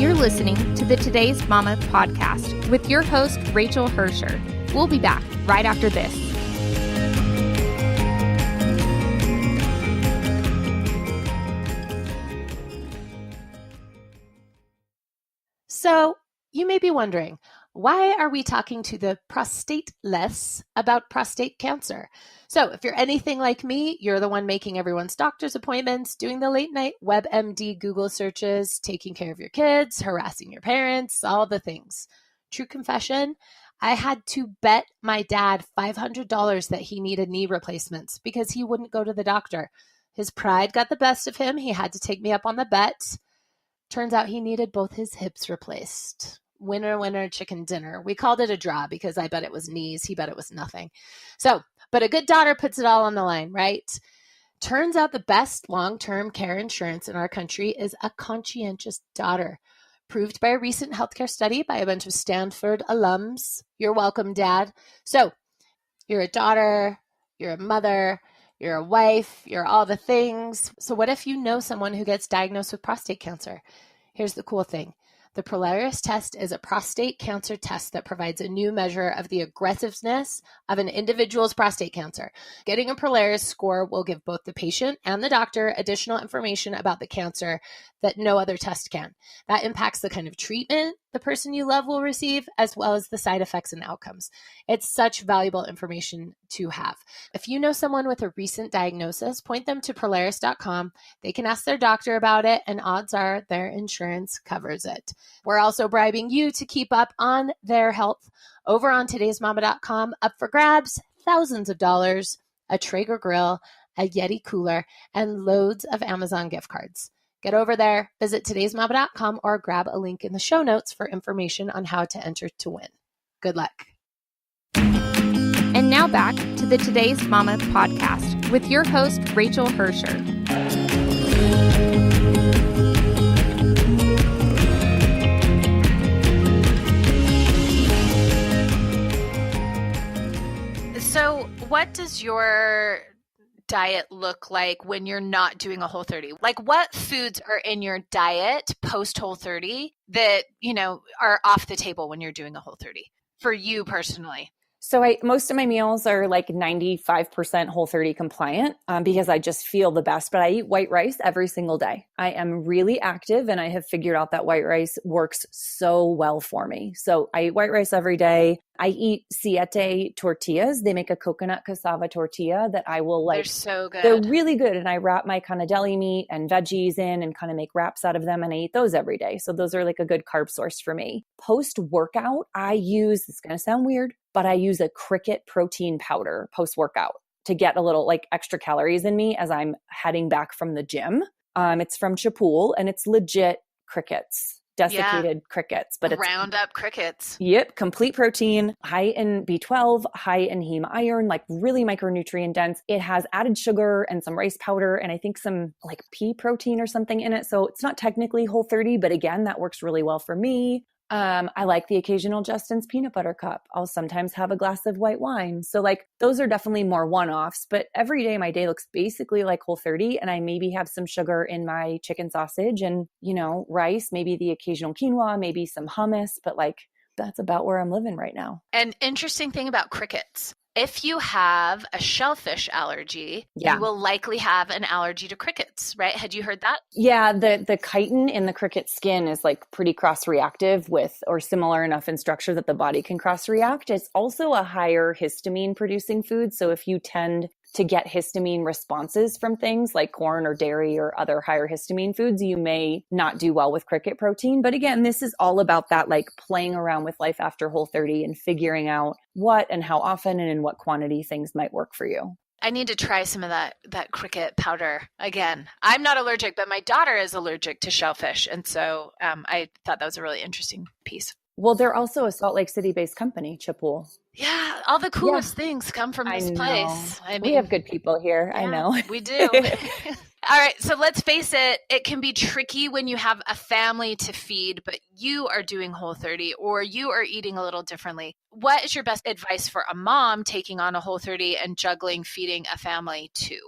You're listening to the Today's Mama podcast with your host, Rachel Hersher. We'll be back right after this. So you may be wondering, why are we talking to the prostateless about prostate cancer? So if you're anything like me, you're the one making everyone's doctor's appointments, doing the late night WebMD Google searches, taking care of your kids, harassing your parents, all the things. True confession, I had to bet my dad $500 that he needed knee replacements because he wouldn't go to the doctor. His pride got the best of him. He had to take me up on the bet. Turns out he needed both his hips replaced. Winner, winner, chicken dinner. We called it a draw because I bet it was knees. He bet it was nothing. So, but a good daughter puts it all on the line, right? Turns out the best long-term care insurance in our country is a conscientious daughter, proved by a recent healthcare study by a bunch of Stanford alums. You're welcome, Dad. So, you're a daughter, you're a mother, you're a wife, you're all the things. So what if you know someone who gets diagnosed with prostate cancer? Here's the cool thing. The Prolaris test is a prostate cancer test that provides a new measure of the aggressiveness of an individual's prostate cancer. Getting a Prolaris score will give both the patient and the doctor additional information about the cancer that no other test can. That impacts the kind of treatment the person you love will receive, as well as the side effects and outcomes. It's such valuable information to have. If you know someone with a recent diagnosis, point them to Prolaris.com. They can ask their doctor about it, and odds are their insurance covers it. We're also bribing you to keep up on their health over on todaysmama.com. Up for grabs, thousands of dollars, a Traeger grill, a Yeti cooler, and loads of Amazon gift cards. Get over there, visit todaysmama.com, or grab a link in the show notes for information on how to enter to win. Good luck. And now back to the Today's Mama podcast with your host, Rachel Hersher. So what does your diet look like when you're not doing a Whole30? Like, what foods are in your diet post Whole30 that, are off the table when you're doing a Whole30 for you personally? So most of my meals are like 95% Whole30 compliant because I just feel the best, but I eat white rice every single day. I am really active and I have figured out that white rice works so well for me. So I eat white rice every day. I eat siete tortillas. They make a coconut cassava tortilla that I will like. They're so good. They're really good. And I wrap my kind of deli meat and veggies in and kind of make wraps out of them. And I eat those every day. So those are like a good carb source for me. Post workout, it's going to sound weird, but I use a cricket protein powder post workout to get a little like extra calories in me as I'm heading back from the gym. It's from Chapool and it's legit crickets. Desiccated crickets, but it's Roundup crickets. Yep. Complete protein, high in B12, high in heme iron, like really micronutrient dense. It has added sugar and some rice powder and I think some like pea protein or something in it. So it's not technically Whole30, but again, that works really well for me. I like the occasional Justin's peanut butter cup. I'll sometimes have a glass of white wine. So like those are definitely more one-offs, but every day my day looks basically like Whole30 and I maybe have some sugar in my chicken sausage and, rice, maybe the occasional quinoa, maybe some hummus, but like that's about where I'm living right now. An interesting thing about crickets. if you have a shellfish allergy, you will likely have an allergy to crickets, right? Had you heard that? Yeah, the chitin in the cricket skin is like pretty cross-reactive with, or similar enough in structure that the body can cross-react. It's also a higher histamine producing food. So if you tend to get histamine responses from things like corn or dairy or other higher histamine foods, you may not do well with cricket protein. But again, this is all about that like playing around with life after Whole30 and figuring out what and how often and in what quantity things might work for you. I need to try some of that cricket powder again. I'm not allergic, but my daughter is allergic to shellfish. And so I thought that was a really interesting piece. Well, they're also a Salt Lake City-based company, Chipwool. Yeah, all the coolest things come from this place. I mean, we have good people here. Yeah, I know. We do. All right, so let's face it, it can be tricky when you have a family to feed, but you are doing Whole30 or you are eating a little differently. What is your best advice for a mom taking on a Whole30 and juggling feeding a family too?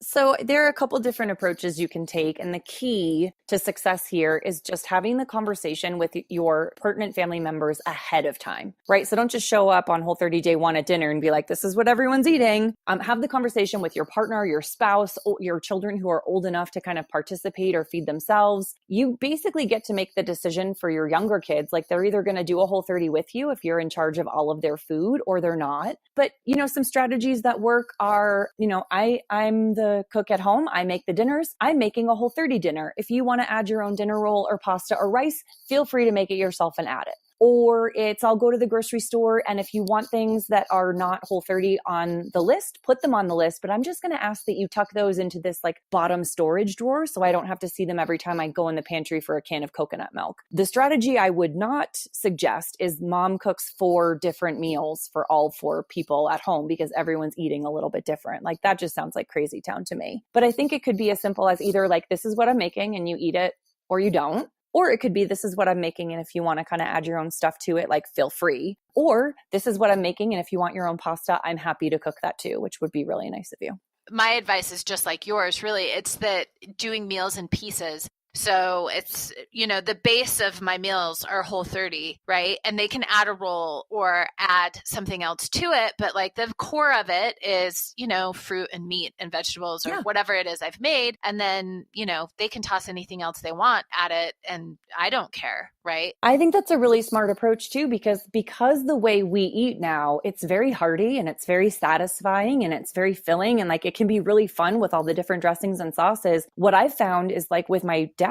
So there are a couple different approaches you can take. And the key to success here is just having the conversation with your pertinent family members ahead of time, right? So don't just show up on Whole30 day one at dinner and be like, this is what everyone's eating. Have the conversation with your partner, your spouse, your children who are old enough to kind of participate or feed themselves. You basically get to make the decision for your younger kids. Like they're either going to do a Whole30 with you if you're in charge of all of their food, or they're not. But, some strategies that work are, I'm the cook at home. I make the dinners. I'm making a Whole30 dinner. If you want to add your own dinner roll or pasta or rice, feel free to make it yourself and add it. Or it's I'll go to the grocery store, and if you want things that are not Whole30 on the list, put them on the list. But I'm just going to ask that you tuck those into this like bottom storage drawer so I don't have to see them every time I go in the pantry for a can of coconut milk. The strategy I would not suggest is mom cooks 4 different meals for all 4 people at home because everyone's eating a little bit different. Like that just sounds like crazy town to me. But I think it could be as simple as either like, this is what I'm making and you eat it or you don't. Or it could be, this is what I'm making, and if you want to kind of add your own stuff to it, like feel free. Or this is what I'm making, and if you want your own pasta, I'm happy to cook that too, which would be really nice of you. My advice is just like yours, really. It's that doing meals in pieces. So it's, the base of my meals are Whole30, right? And they can add a roll or add something else to it. But like the core of it is, fruit and meat and vegetables or whatever it is I've made. And then, they can toss anything else they want at it. And I don't care, right? I think that's a really smart approach too, because the way we eat now, it's very hearty and it's very satisfying and it's very filling. And like, it can be really fun with all the different dressings and sauces. What I've found is like with my dad,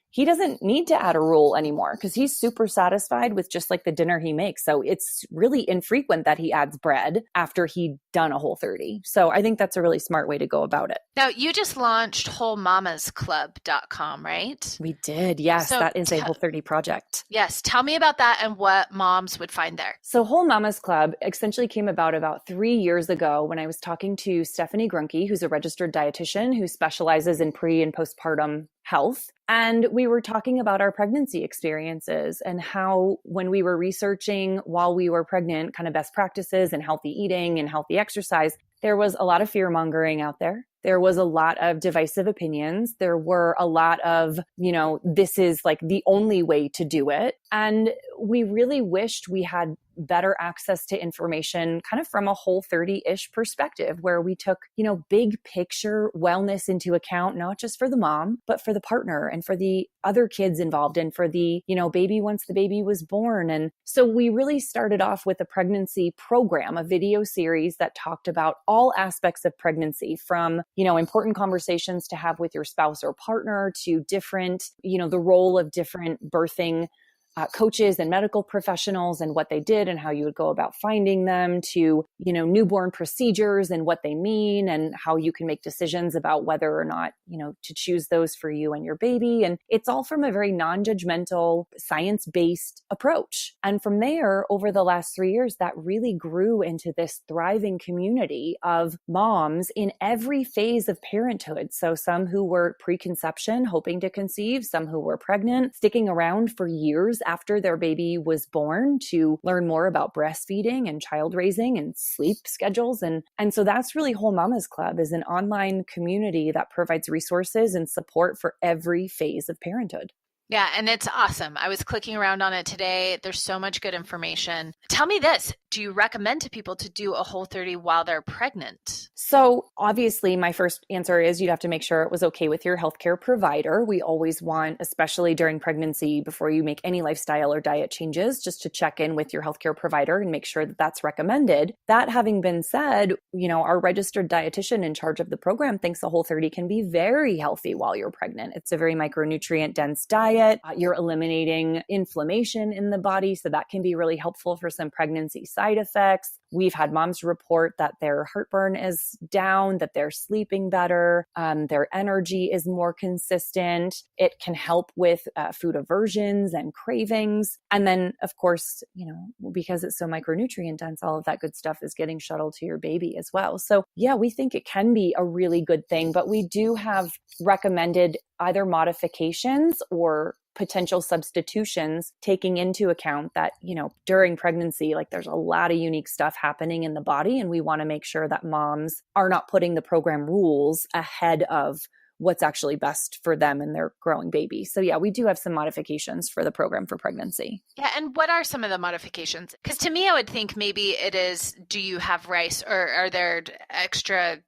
he doesn't need to add a roll anymore because he's super satisfied with just like the dinner he makes. So it's really infrequent that he adds bread after he'd done a Whole30. So I think that's a really smart way to go about it. Now, you just launched wholemamasclub.com, right? We did. Yes, so that is a Whole30 project. Yes. Tell me about that and what moms would find there. So Whole Mamas Club essentially came about 3 years ago when I was talking to Stephanie Grunke, who's a registered dietitian who specializes in pre and postpartum health. And we were talking about our pregnancy experiences and how when we were researching while we were pregnant, kind of best practices and healthy eating and healthy exercise, there was a lot of fear mongering out there. There was a lot of divisive opinions. There were a lot of, this is like the only way to do it. And we really wished we had better access to information kind of from a Whole30-ish perspective where we took, big picture wellness into account, not just for the mom, but for the partner and for the other kids involved and for the, baby once the baby was born. And so we really started off with a pregnancy program, a video series that talked about all aspects of pregnancy from, important conversations to have with your spouse or partner to different, the role of different birthing coaches and medical professionals and what they did and how you would go about finding them to, newborn procedures and what they mean and how you can make decisions about whether or not, to choose those for you and your baby. And it's all from a very non-judgmental, science-based approach. And from there, over the last 3 years, that really grew into this thriving community of moms in every phase of parenthood. So some who were preconception, hoping to conceive, some who were pregnant, sticking around for years after their baby was born to learn more about breastfeeding and child raising and sleep schedules. And so that's really Whole Mamas Club is an online community that provides resources and support for every phase of parenthood. Yeah, and it's awesome. I was clicking around on it today. There's so much good information. Tell me this. do you recommend to people to do a Whole30 while they're pregnant? So obviously my first answer is you'd have to make sure it was okay with your healthcare provider. We always want, especially during pregnancy, before you make any lifestyle or diet changes, just to check in with your healthcare provider and make sure that that's recommended. That having been said, our registered dietitian in charge of the program thinks a Whole30 can be very healthy while you're pregnant. It's a very micronutrient dense diet. You're eliminating inflammation in the body, so that can be really helpful for some pregnancy side effects. We've had moms report that their heartburn is down, that they're sleeping better, their energy is more consistent. It can help with food aversions and cravings. And then, of course, because it's so micronutrient dense, all of that good stuff is getting shuttled to your baby as well. So yeah, we think it can be a really good thing, but we do have recommended either modifications or potential substitutions, taking into account that, during pregnancy, like there's a lot of unique stuff happening in the body. And we want to make sure that moms are not putting the program rules ahead of what's actually best for them and their growing baby. So yeah, we do have some modifications for the program for pregnancy. Yeah. And what are some of the modifications? Because to me, I would think maybe it is, do you have rice or are there extra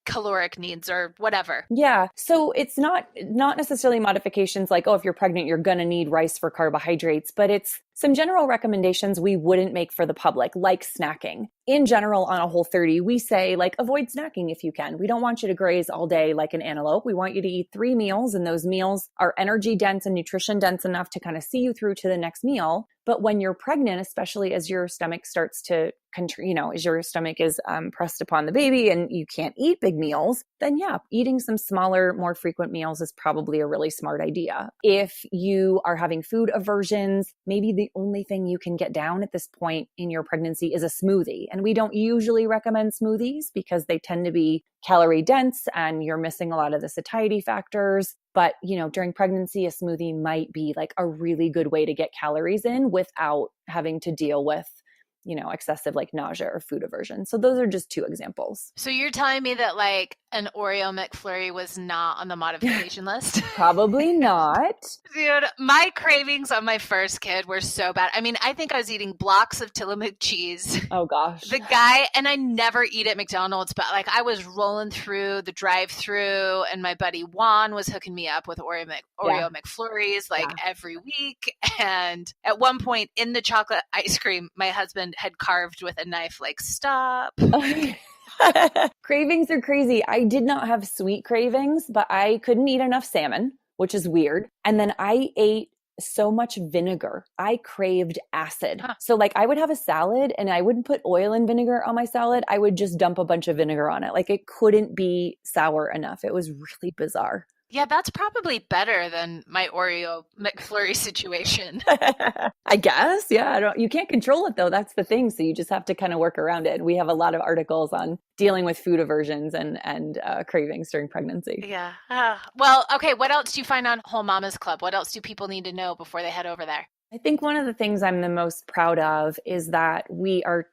caloric needs or whatever? Yeah. So it's not necessarily modifications like, oh, if you're pregnant, you're going to need rice for carbohydrates, but it's some general recommendations we wouldn't make for the public, like snacking. In general, on a Whole30, we say avoid snacking if you can. We don't want you to graze all day like an antelope. We want you to eat 3 meals, and those meals are energy dense and nutrition dense enough to kind of see you through to the next meal. But when you're pregnant, especially as your stomach starts to, as your stomach is pressed upon the baby and you can't eat big meals, then yeah, eating some smaller, more frequent meals is probably a really smart idea. If you are having food aversions, maybe the only thing you can get down at this point in your pregnancy is a smoothie. And we don't usually recommend smoothies because they tend to be calorie dense and you're missing a lot of the satiety factors. But, during pregnancy, a smoothie might be like a really good way to get calories in without having to deal with, excessive nausea or food aversion. So those are just 2 examples. So you're telling me that an Oreo McFlurry was not on the modification list? Probably not. Dude, my cravings on my first kid were so bad. I mean, I think I was eating blocks of Tillamook cheese. Oh gosh. And I never eat at McDonald's, but I was rolling through the drive-through and my buddy Juan was hooking me up with Oreo McFlurries every week. And at one point in the chocolate ice cream, my husband had carved with a knife, stop. Cravings are crazy. I did not have sweet cravings, but I couldn't eat enough salmon, which is weird. And then I ate so much vinegar. I craved acid. Huh. So I would have a salad and I wouldn't put oil and vinegar on my salad. I would just dump a bunch of vinegar on it. It couldn't be sour enough. It was really bizarre. Yeah, that's probably better than my Oreo McFlurry situation. I guess. Yeah. You can't control it though. That's the thing. So you just have to kind of work around it. We have a lot of articles on dealing with food aversions and cravings during pregnancy. Yeah. Well, okay. What else do you find on Whole Mamas Club? What else do people need to know before they head over there? I think one of the things I'm the most proud of is that we are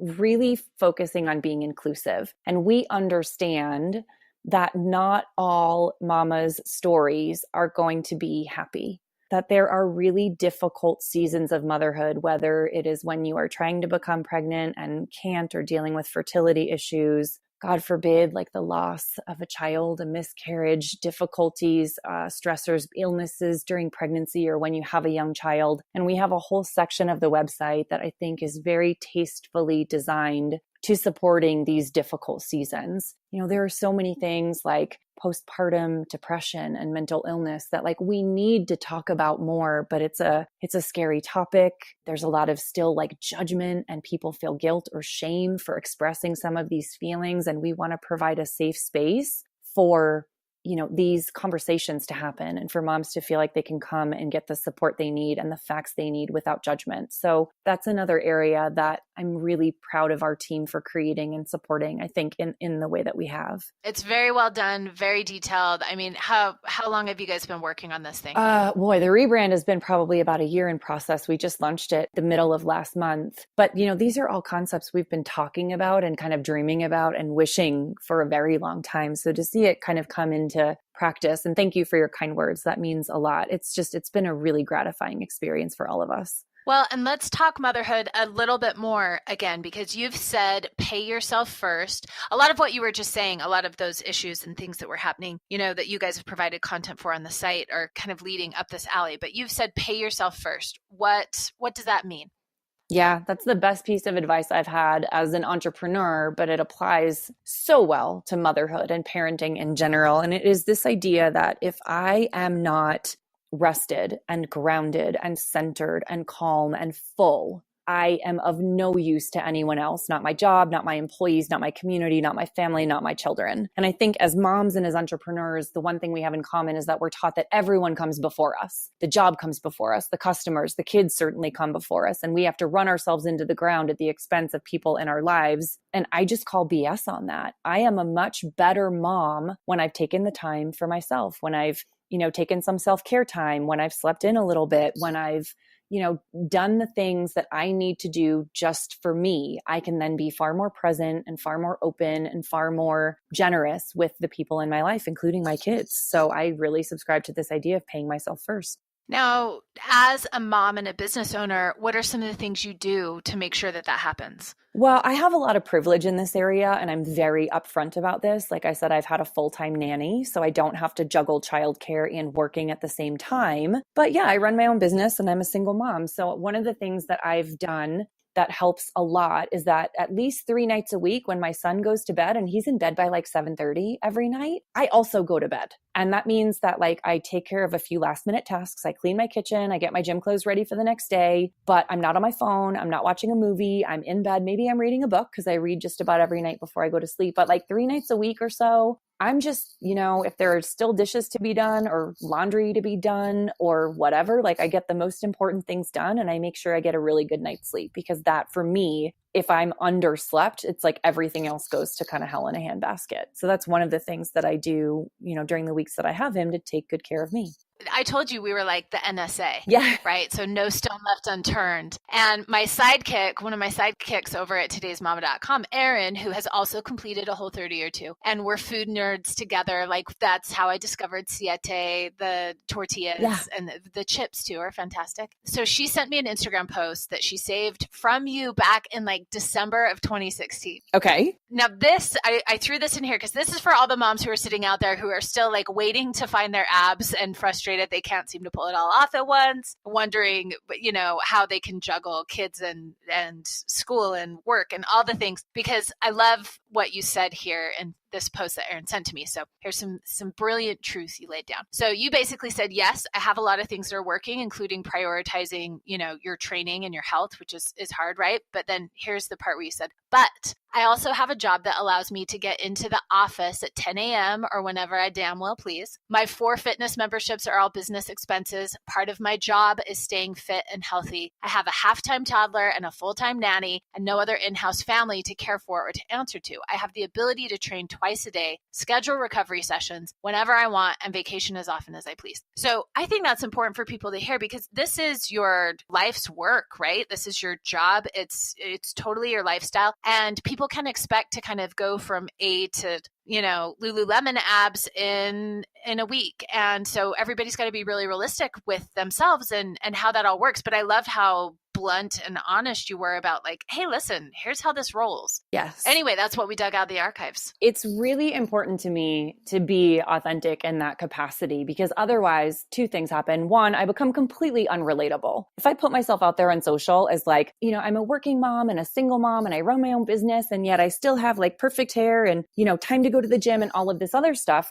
really focusing on being inclusive, and we understand that not all mamas' stories are going to be happy, that there are really difficult seasons of motherhood, whether it is when you are trying to become pregnant and can't, or dealing with fertility issues, God forbid, the loss of a child, a miscarriage, difficulties, stressors, illnesses during pregnancy, or when you have a young child. And we have a whole section of the website that I think is very tastefully designed to supporting these difficult seasons. There are so many things like postpartum depression and mental illness that we need to talk about more, but it's a scary topic. There's a lot of still judgment, and people feel guilt or shame for expressing some of these feelings. And we want to provide a safe space for these conversations to happen and for moms to feel like they can come and get the support they need and the facts they need without judgment. So that's another area that I'm really proud of our team for creating and supporting, I think, in the way that we have. It's very well done, very detailed. I mean, how long have you guys been working on this thing? The rebrand has been probably about a year in process. We just launched it the middle of last month. But, these are all concepts we've been talking about and kind of dreaming about and wishing for a very long time. So to see it kind of come into practice, and thank you for your kind words. That means a lot. It's been a really gratifying experience for all of us. Well, and let's talk motherhood a little bit more again, because you've said pay yourself first. A lot of what you were just saying, a lot of those issues and things that were happening, that you guys have provided content for on the site are kind of leading up this alley. But you've said pay yourself first. What does that mean? Yeah, that's the best piece of advice I've had as an entrepreneur, but it applies so well to motherhood and parenting in general. And it is this idea that if I am not rested and grounded and centered and calm and full, I am of no use to anyone else, not my job, not my employees, not my community, not my family, not my children. And I think as moms and as entrepreneurs, the one thing we have in common is that we're taught that everyone comes before us. The job comes before us, the customers, the kids certainly come before us, and we have to run ourselves into the ground at the expense of people in our lives. And I just call BS on that. I am a much better mom when I've taken the time for myself, when I've, taken some self-care time, when I've slept in a little bit, when I've done the things that I need to do just for me. I can then be far more present and far more open and far more generous with the people in my life, including my kids. So I really subscribe to this idea of paying myself first. Now, as a mom and a business owner, what are some of the things you do to make sure that happens? Well, I have a lot of privilege in this area, and I'm very upfront about this. Like I said, I've had a full-time nanny, so I don't have to juggle childcare and working at the same time. But yeah, I run my own business and I'm a single mom. So one of the things that I've done that helps a lot is that at least 3 nights a week when my son goes to bed, and he's in bed by like 7:30 every night, I also go to bed. And that means that I take care of a few last minute tasks. I clean my kitchen, I get my gym clothes ready for the next day, but I'm not on my phone. I'm not watching a movie. I'm in bed. Maybe I'm reading a book because I read just about every night before I go to sleep. But 3 nights a week or so, I'm just, if there are still dishes to be done or laundry to be done or whatever, I get the most important things done and I make sure I get a really good night's sleep, because that for me, if I'm underslept, it's like everything else goes to kind of hell in a handbasket. So that's one of the things that I do, during the weeks that I have him to take good care of me. I told you we were like the NSA, yeah, right? So no stone left unturned. And my sidekick, one of my sidekicks over at today'smama.com, Erin, who has also completed a Whole30 or two, and we're food nerds together. That's how I discovered siete, the tortillas, and the chips too are fantastic. So she sent me an Instagram post that she saved from you back in December of 2016. Okay. Now this, I threw this in here because this is for all the moms who are sitting out there who are still waiting to find their abs and frustrated they can't seem to pull it all off at once, wondering, how they can juggle kids and school and work and all the things. Because I love what you said here in this post that Erin sent to me. So here's some brilliant truths you laid down. So you basically said, yes, I have a lot of things that are working, including prioritizing, your training and your health, which is hard, right? But then here's the part where you said, but I also have a job that allows me to get into the office at 10 a.m. or whenever I damn well please. My 4 fitness memberships are all business expenses. Part of my job is staying fit and healthy. I have a half-time toddler and a full-time nanny and no other in-house family to care for or to answer to. I have the ability to train twice a day, schedule recovery sessions whenever I want, and vacation as often as I please. So I think that's important for people to hear, because this is your life's work, right? This is your job. It's totally your lifestyle. And people can expect to kind of go from A to Lululemon abs in a week. And so everybody's got to be really realistic with themselves and how that all works. But I love how blunt and honest you were about hey, listen, here's how this rolls. Yes. Anyway, that's what we dug out of the archives. It's really important to me to be authentic in that capacity, because otherwise 2 things happen. 1, I become completely unrelatable. If I put myself out there on social as I'm a working mom and a single mom and I run my own business, and yet I still have perfect hair and, time to go to the gym and all of this other stuff,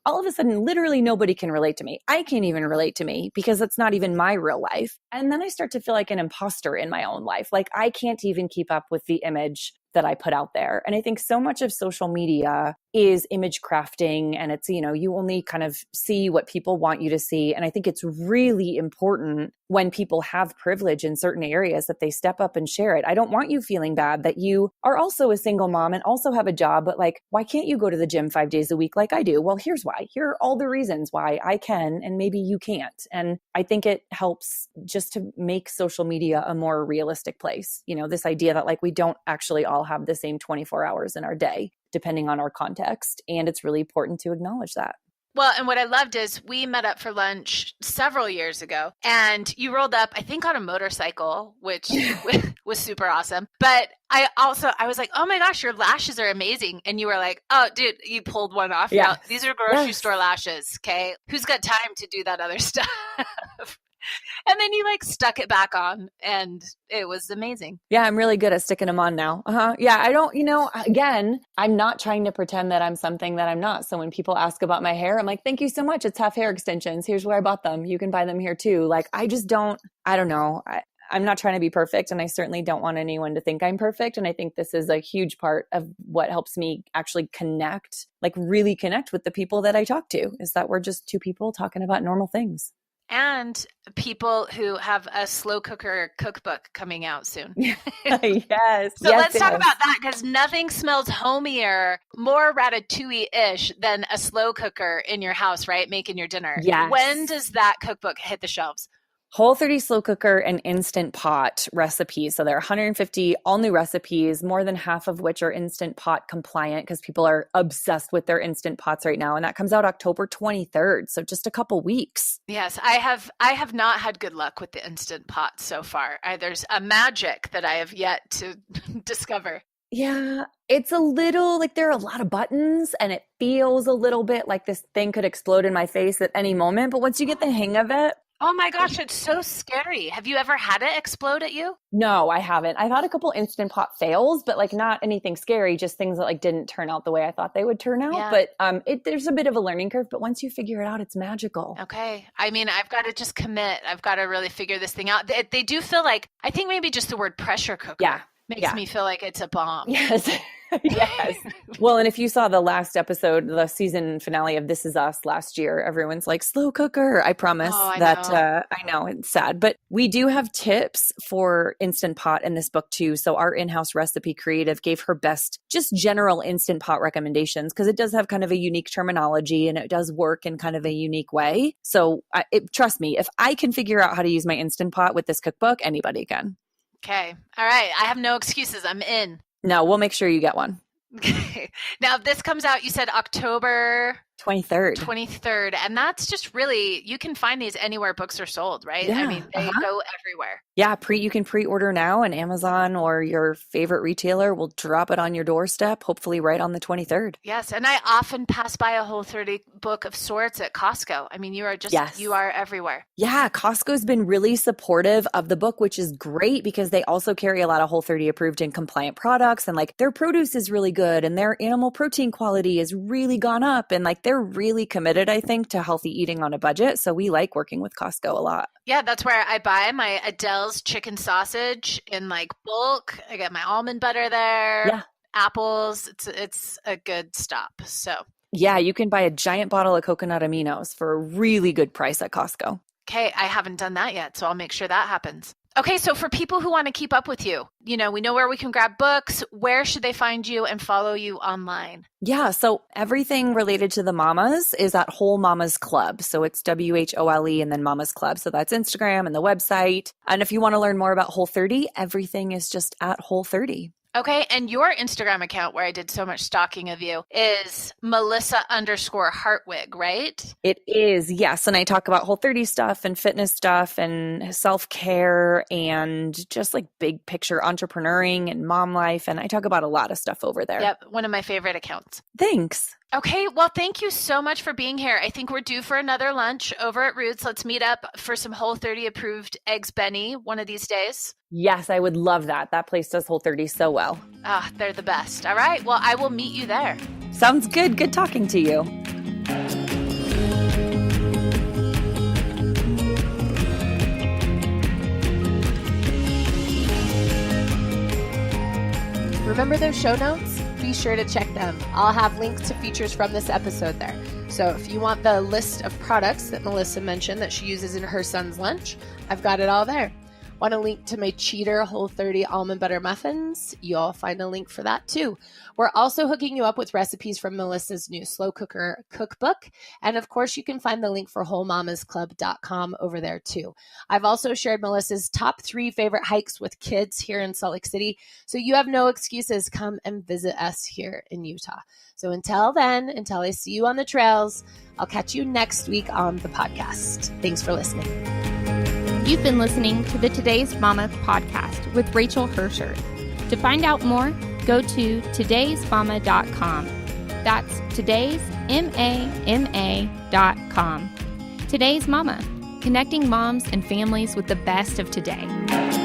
all of a sudden, literally nobody can relate to me. I can't even relate to me because it's not even my real life. And then I start to feel like an imposter in my own life. I can't even keep up with the image that I put out there. And I think so much of social media is image crafting, and it's, you only kind of see what people want you to see. And I think it's really important when people have privilege in certain areas that they step up and share it. I don't want you feeling bad that you are also a single mom and also have a job, but why can't you go to the gym 5 days a week like I do? Well, here's why. Here are all the reasons why I can and maybe you can't. And I think it helps just to make social media a more realistic place. This idea that we don't actually all have the same 24 hours in our day, depending on our context. And it's really important to acknowledge that. Well, and what I loved is we met up for lunch several years ago and you rolled up, I think on a motorcycle, which was super awesome. But I was like, oh my gosh, your lashes are amazing. And you were like, oh, dude, you pulled one off. Yeah. Now, these are grocery store lashes. Okay. Who's got time to do that other stuff? And then you like stuck it back on and it was amazing. Yeah, I'm really good at sticking them on now. Yeah, I don't, again, I'm not trying to pretend that I'm something that I'm not. So when people ask about my hair, I'm like, thank you so much. It's Half Hair Extensions. Here's where I bought them. You can buy them here too. Like, I don't know. I'm not trying to be perfect. And I certainly don't want anyone to think I'm perfect. And I think this is a huge part of what helps me actually connect, like really connect with the people that I talk to, is that we're just two people talking about normal things. And people who have a slow cooker cookbook coming out soon. Yes. So let's talk about that, because nothing smells homier, more ratatouille-ish than a slow cooker in your house, right? Making your dinner. Yes. When does that cookbook hit the shelves? Whole30 slow cooker and Instant Pot recipes. So there are 150 all new recipes, more than half of which are Instant Pot compliant because people are obsessed with their Instant Pots right now. And that comes out October 23rd. So just a couple weeks. Yes, I have not had good luck with the Instant Pot so far. There's a magic that I have yet to discover. Yeah, it's a little like there are a lot of buttons and it feels a little bit like this thing could explode in my face at any moment. But once you get the hang of it. Oh my gosh, it's so scary. Have you ever had it explode at you? No, I haven't. I've had a couple Instant Pot fails, but like not anything scary, just things that like didn't turn out the way I thought they would turn out. Yeah. But there's a bit of a learning curve, but once you figure it out, it's magical. Okay. I mean, I've got to just commit. I've got to really figure this thing out. They do feel like, I think maybe just the word pressure cooker makes me feel like it's a bomb. Yes. Yes. Well, and if you saw the last episode, the season finale of This Is Us last year, everyone's like, slow cooker. I promise I know it's sad, but we do have tips for Instant Pot in this book too. So our in-house recipe creative gave her best, just general Instant Pot recommendations, because it does have kind of a unique terminology and it does work in kind of a unique way. So trust me, if I can figure out how to use my Instant Pot with this cookbook, anybody can. Okay. All right. I have no excuses. I'm in. No, we'll make sure you get one. Okay. Now, this comes out, you said October 23rd. And that's just really, you can find these anywhere books are sold, right? Yeah, I mean, they go everywhere. Yeah, you can pre-order now, and Amazon or your favorite retailer will drop it on your doorstep, hopefully right on the 23rd. Yes, and I often pass by a Whole30 book of sorts at Costco. I mean, you are everywhere. Yeah, Costco's been really supportive of the book, which is great because they also carry a lot of Whole30 approved and compliant products, and like their produce is really good and their animal protein quality has really gone up, and like they're really committed, I think, to healthy eating on a budget. So we like working with Costco a lot. Yeah, that's where I buy my Adele's chicken sausage in like bulk. I get my almond butter there. Yeah. Apples. It's a good stop. So yeah, you can buy a giant bottle of coconut aminos for a really good price at Costco. Okay, I haven't done that yet, so I'll make sure that happens. Okay, so for people who want to keep up with you, we know where we can grab books. Where should they find you and follow you online? Yeah, so everything related to the mamas is at Whole Mamas Club. So it's WHOLE and then Mamas Club. So that's Instagram and the website. And if you want to learn more about Whole30, everything is just at Whole30. Okay, and your Instagram account, where I did so much stalking of you, is Melissa_Hartwig, right? It is, yes. And I talk about Whole30 stuff and fitness stuff and self-care and just like big picture entrepreneuring and mom life. And I talk about a lot of stuff over there. Yep, one of my favorite accounts. Thanks. Okay, well, thank you so much for being here. I think we're due for another lunch over at Roots. Let's meet up for some Whole30 approved eggs Benny one of these days. Yes, I would love that. That place does Whole30 so well. Ah, they're the best. All right, well, I will meet you there. Sounds good. Good talking to you. Remember those show notes? Be sure to check them. I'll have links to features from this episode there. So if you want the list of products that Melissa mentioned that she uses in her son's lunch, I've got it all there. Want a link to my Cheater Whole30 almond butter muffins? You'll find a link for that too. We're also hooking you up with recipes from Melissa's new slow cooker cookbook. And of course, you can find the link for wholemamasclub.com over there too. I've also shared Melissa's top 3 favorite hikes with kids here in Salt Lake City. So you have no excuses. Come and visit us here in Utah. So until then, until I see you on the trails, I'll catch you next week on the podcast. Thanks for listening. You've been listening to the Today's Mama podcast with Rachel Hersher. To find out more, go to todaysmama.com. That's today's, MAMA.com. Today's Mama, connecting moms and families with the best of today.